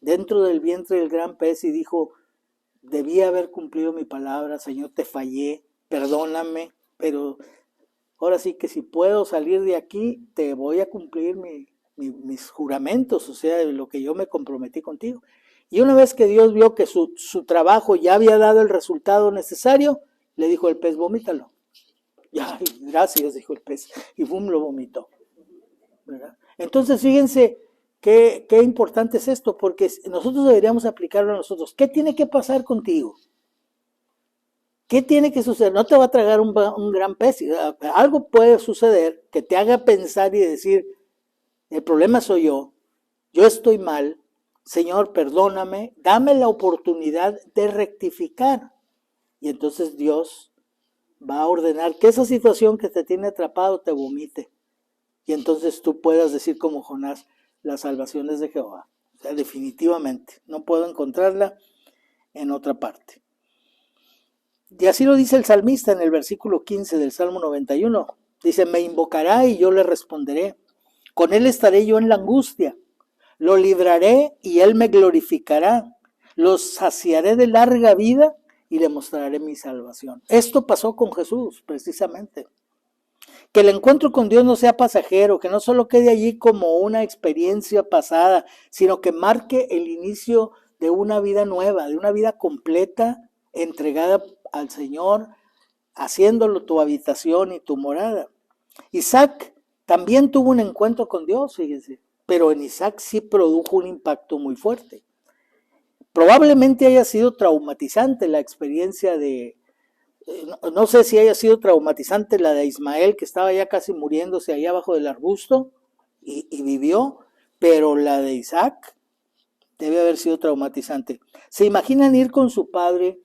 dentro del vientre del gran pez y dijo, debía haber cumplido mi palabra, Señor, te fallé, perdóname, pero ahora sí que si puedo salir de aquí, te voy a cumplir mis juramentos, o sea, lo que yo me comprometí contigo. Y una vez que Dios vio que su trabajo ya había dado el resultado necesario, le dijo el pez, vomítalo. Ya, gracias, dijo el pez, y boom, lo vomitó, ¿verdad? Entonces, fíjense qué importante es esto, porque nosotros deberíamos aplicarlo a nosotros. ¿Qué tiene que pasar contigo? ¿Qué tiene que suceder? No te va a tragar un gran pez. Algo puede suceder que te haga pensar y decir, el problema soy yo estoy mal, Señor, perdóname, dame la oportunidad de rectificar. Y entonces Dios va a ordenar que esa situación que te tiene atrapado te vomite. Y entonces tú puedas decir como Jonás, la salvación es de Jehová. O sea, definitivamente, no puedo encontrarla en otra parte. Y así lo dice el salmista en el versículo 15 del Salmo 91. Dice, me invocará y yo le responderé. Con él estaré yo en la angustia. Lo libraré y él me glorificará. Lo saciaré de larga vida y le mostraré mi salvación. Esto pasó con Jesús, precisamente. Que el encuentro con Dios no sea pasajero, que no solo quede allí como una experiencia pasada, sino que marque el inicio de una vida nueva, de una vida completa, entregada al Señor, haciéndolo tu habitación y tu morada. Isaac también tuvo un encuentro con Dios, fíjense, pero en Isaac sí produjo un impacto muy fuerte. Probablemente haya sido traumatizante la experiencia no sé si haya sido traumatizante la de Ismael, que estaba ya casi muriéndose allá abajo del arbusto y vivió, pero la de Isaac debe haber sido traumatizante. ¿Se imaginan ir con su padre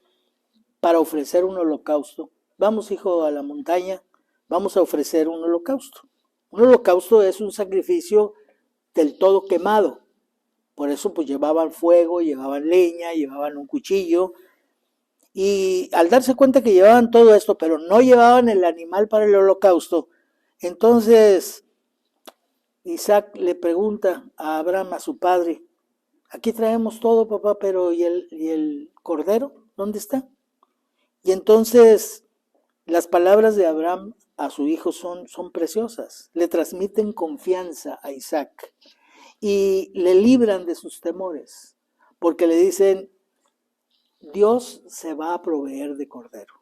para ofrecer un holocausto? Vamos, hijo, a la montaña, vamos a ofrecer un holocausto. Un holocausto es un sacrificio del todo quemado. Por eso pues llevaban fuego, llevaban leña, llevaban un cuchillo. Y al darse cuenta que llevaban todo esto, pero no llevaban el animal para el holocausto, entonces Isaac le pregunta a Abraham, a su padre, aquí traemos todo, papá, pero ¿y el cordero? ¿Dónde está? Y entonces las palabras de Abraham a su hijo son preciosas, le transmiten confianza a Isaac y le libran de sus temores, porque le dicen, Dios se va a proveer de cordero.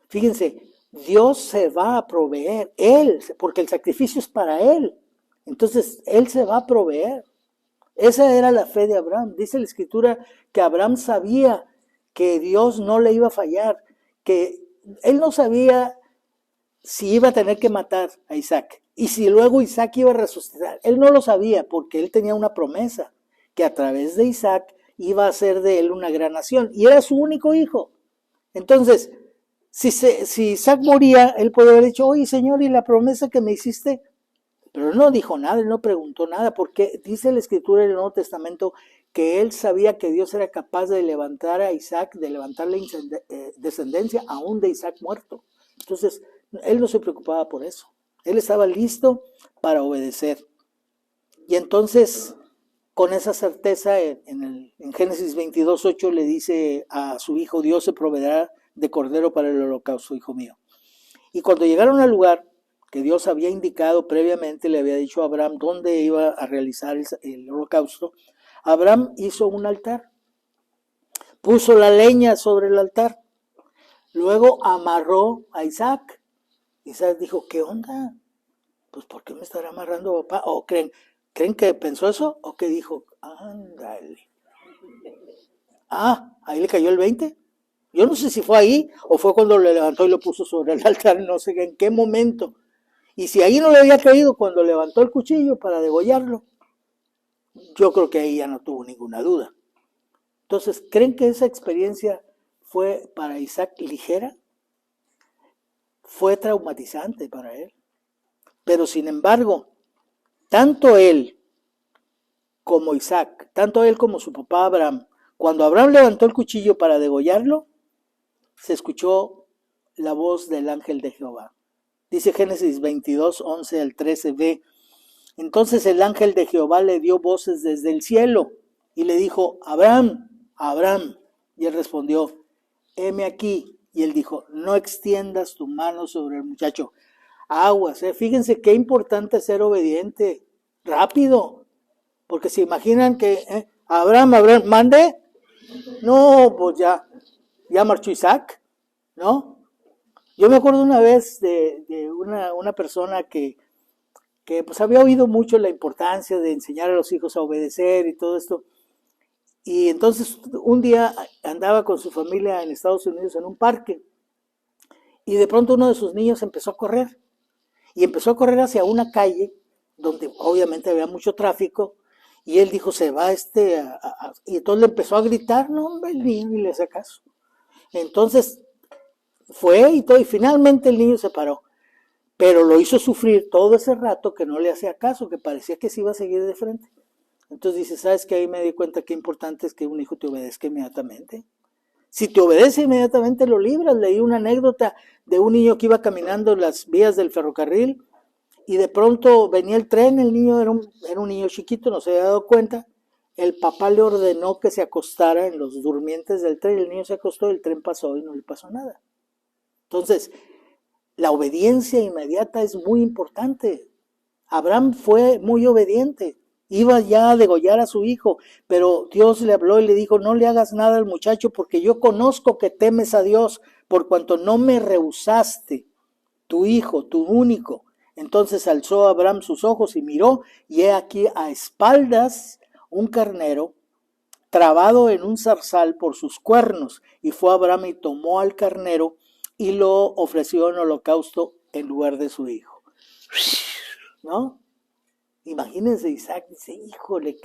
Fíjense, Dios se va a proveer, Él, porque el sacrificio es para Él. Entonces, Él se va a proveer. Esa era la fe de Abraham. Dice la Escritura que Abraham sabía que Dios no le iba a fallar, que él no sabía si iba a tener que matar a Isaac y si luego Isaac iba a resucitar. Él no lo sabía porque él tenía una promesa que a través de Isaac iba a hacer de él una gran nación y era su único hijo. Entonces, si Isaac moría, él podía haber dicho, oye Señor, ¿y la promesa que me hiciste? Pero no dijo nada, él no preguntó nada, porque dice la Escritura en el Nuevo Testamento que él sabía que Dios era capaz de levantar a Isaac, de levantar la descendencia aún de Isaac muerto. Entonces, él no se preocupaba por eso. Él estaba listo para obedecer. Y entonces, con esa certeza, en Génesis 22:8 le dice a su hijo, Dios se proveerá de cordero para el holocausto, hijo mío. Y cuando llegaron al lugar que Dios había indicado previamente, le había dicho a Abraham dónde iba a realizar el holocausto, Abraham hizo un altar, puso la leña sobre el altar, luego amarró a Isaac. Isaac dijo, ¿qué onda? Pues ¿por qué me estará amarrando papá? ¿O creen que pensó eso? ¿O que dijo, ándale? Ahí le cayó el 20. Yo no sé si fue ahí o fue cuando le levantó y lo puso sobre el altar, no sé en qué momento. Y si ahí no le había caído cuando levantó el cuchillo para degollarlo, yo creo que ahí ya no tuvo ninguna duda. Entonces, ¿creen que esa experiencia fue para Isaac ligera? Fue traumatizante para él. Pero sin embargo, tanto él como Isaac, tanto él como su papá Abraham, cuando Abraham levantó el cuchillo para degollarlo, se escuchó la voz del ángel de Jehová. Dice Génesis 22, 11 al 13b. Entonces el ángel de Jehová le dio voces desde el cielo y le dijo, Abraham, Abraham. Y él respondió, heme aquí. Y él dijo, no extiendas tu mano sobre el muchacho. Aguas, fíjense qué importante ser obediente, rápido. Porque se imaginan que, Abraham, mande. No, pues ya marchó Isaac, ¿no? Yo me acuerdo una vez de una persona que pues había oído mucho la importancia de enseñar a los hijos a obedecer y todo esto. Y entonces un día andaba con su familia en Estados Unidos en un parque y de pronto uno de sus niños empezó a correr y empezó a correr hacia una calle donde obviamente había mucho tráfico y él dijo, se va y entonces le empezó a gritar, no hombre, el niño ni le hace caso. Entonces fue y todo y finalmente el niño se paró. Pero lo hizo sufrir todo ese rato que no le hacía caso, que parecía que se iba a seguir de frente. Entonces dice, ¿sabes qué? Ahí me di cuenta que importante es que un hijo te obedezca inmediatamente. Si te obedece inmediatamente lo libras. Leí una anécdota de un niño que iba caminando en las vías del ferrocarril y de pronto venía el tren, el niño era un niño chiquito, no se había dado cuenta. El papá le ordenó que se acostara en los durmientes del tren, el niño se acostó, el tren pasó y no le pasó nada. Entonces, La obediencia inmediata es muy importante. Abraham fue muy obediente. Iba ya a degollar a su hijo, pero Dios le habló y le dijo, no le hagas nada al muchacho porque yo conozco que temes a Dios por cuanto no me rehusaste tu hijo, tu único. Entonces alzó Abraham sus ojos y miró, y he aquí a espaldas un carnero trabado en un zarzal por sus cuernos. Y fue Abraham y tomó al carnero y lo ofreció en holocausto en lugar de su hijo. ¿No? Imagínense, Isaac dice, híjole,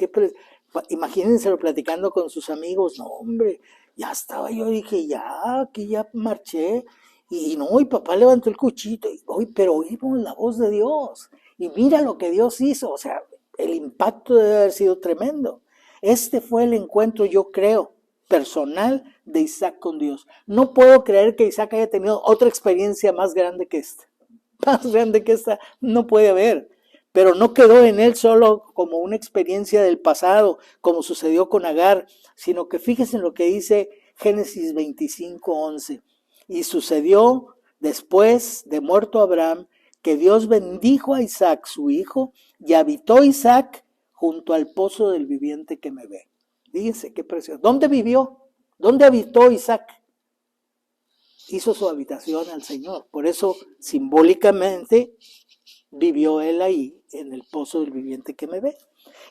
imagínenselo platicando con sus amigos, no hombre, ya estaba, yo dije, ya, aquí ya marché, y no, y papá levantó el cuchito, y hoy, pero oímos la voz de Dios, y mira lo que Dios hizo, o sea, el impacto debe haber sido tremendo. Este fue el encuentro, yo creo, personal de Isaac con Dios. No puedo creer que Isaac haya tenido otra experiencia más grande que esta. Más grande que esta no puede haber. Pero no quedó en él solo como una experiencia del pasado, como sucedió con Agar, sino que fíjense en lo que dice Génesis 25:11. Y sucedió después de muerto Abraham, que Dios bendijo a Isaac, su hijo, y habitó Isaac junto al pozo del viviente que me ve. Fíjense qué precioso. ¿Dónde vivió? ¿Dónde habitó Isaac? Hizo su habitación al Señor. Por eso, simbólicamente, vivió él ahí, en el pozo del viviente que me ve.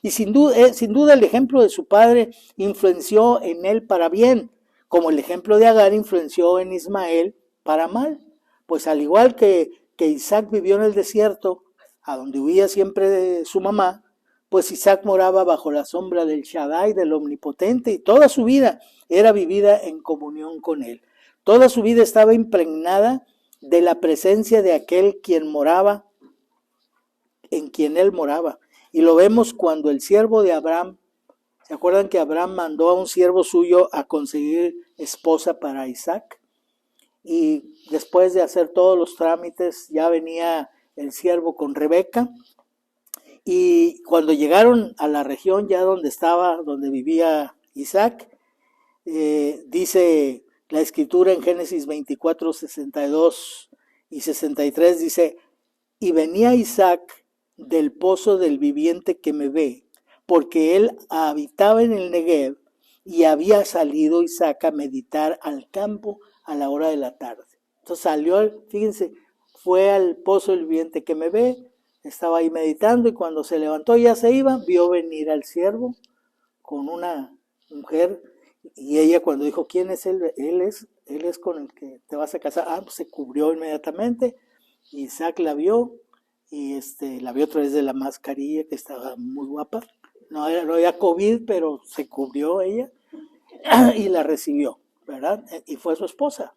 Y sin duda el ejemplo de su padre influenció en él para bien, como el ejemplo de Agar influenció en Ismael para mal. Pues al igual que Isaac vivió en el desierto, a donde huía siempre de su mamá, pues Isaac moraba bajo la sombra del Shaddai, del Omnipotente, y toda su vida era vivida en comunión con él. Toda su vida estaba impregnada de la presencia de aquel quien moraba, en quien él moraba. Y lo vemos cuando el siervo de Abraham, ¿se acuerdan que Abraham mandó a un siervo suyo a conseguir esposa para Isaac? Y después de hacer todos los trámites, ya venía el siervo con Rebeca. Y cuando llegaron a la región ya donde vivía Isaac, dice la escritura en Génesis 24, 62 y 63, dice, y venía Isaac del pozo del viviente que me ve, porque él habitaba en el Negev, y había salido Isaac a meditar al campo a la hora de la tarde. Entonces salió, fíjense, fue al pozo del viviente que me ve, estaba ahí meditando, y cuando se levantó y ya se iba, vio venir al siervo con una mujer, y ella cuando dijo, ¿quién es él? Él es con el que te vas a casar. Pues se cubrió inmediatamente. Isaac la vio, y la vio a través de la mascarilla, que estaba muy guapa. No había COVID, pero se cubrió ella y la recibió, ¿verdad? Y fue su esposa.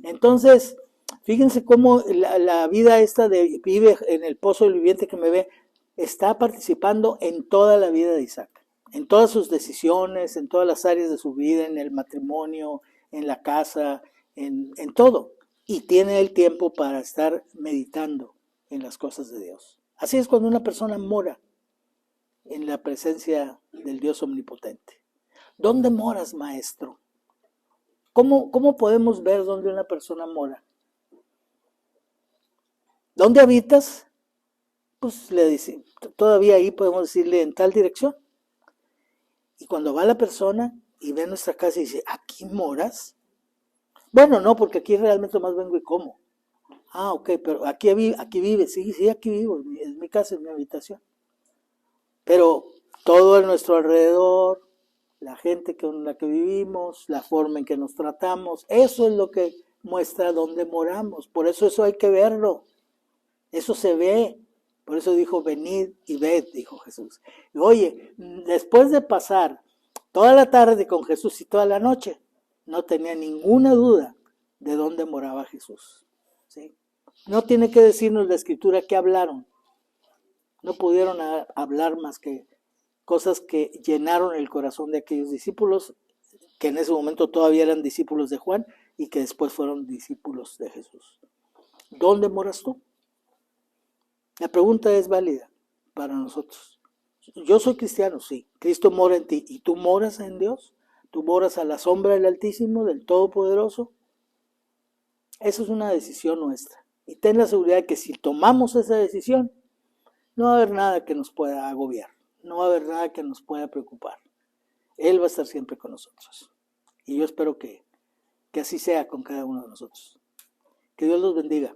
Entonces, fíjense cómo la vida esta de vive en el pozo del viviente que me ve, está participando en toda la vida de Isaac, en todas sus decisiones, en todas las áreas de su vida, en el matrimonio, en la casa, en todo. Y tiene el tiempo para estar meditando en las cosas de Dios. Así es cuando una persona mora en la presencia del Dios omnipotente. ¿Dónde moras, maestro? ¿Cómo podemos ver dónde una persona mora? ¿Dónde habitas? Pues le dice, todavía ahí podemos decirle en tal dirección. Y cuando va la persona y ve nuestra casa y dice, ¿aquí moras? Bueno, no, porque aquí realmente más vengo y como. Ah, ok, pero aquí vive, sí, aquí vivo, es mi casa, es mi habitación. Pero todo a nuestro alrededor, la gente con la que vivimos, la forma en que nos tratamos, eso es lo que muestra dónde moramos. Por eso hay que verlo. Eso se ve. Por eso dijo, venid y ved, dijo Jesús. Y oye, después de pasar toda la tarde con Jesús y toda la noche, no tenía ninguna duda de dónde moraba Jesús. ¿Sí? No tiene que decirnos la escritura qué hablaron. No pudieron hablar más que cosas que llenaron el corazón de aquellos discípulos, que en ese momento todavía eran discípulos de Juan y que después fueron discípulos de Jesús. ¿Dónde moras tú? La pregunta es válida para nosotros. Yo soy cristiano, sí. Cristo mora en ti. ¿Y tú moras en Dios? ¿Tú moras a la sombra del Altísimo, del Todopoderoso? Esa es una decisión nuestra. Y ten la seguridad de que si tomamos esa decisión, no va a haber nada que nos pueda agobiar, no va a haber nada que nos pueda preocupar. Él va a estar siempre con nosotros. Y yo espero que así sea con cada uno de nosotros. Que Dios los bendiga.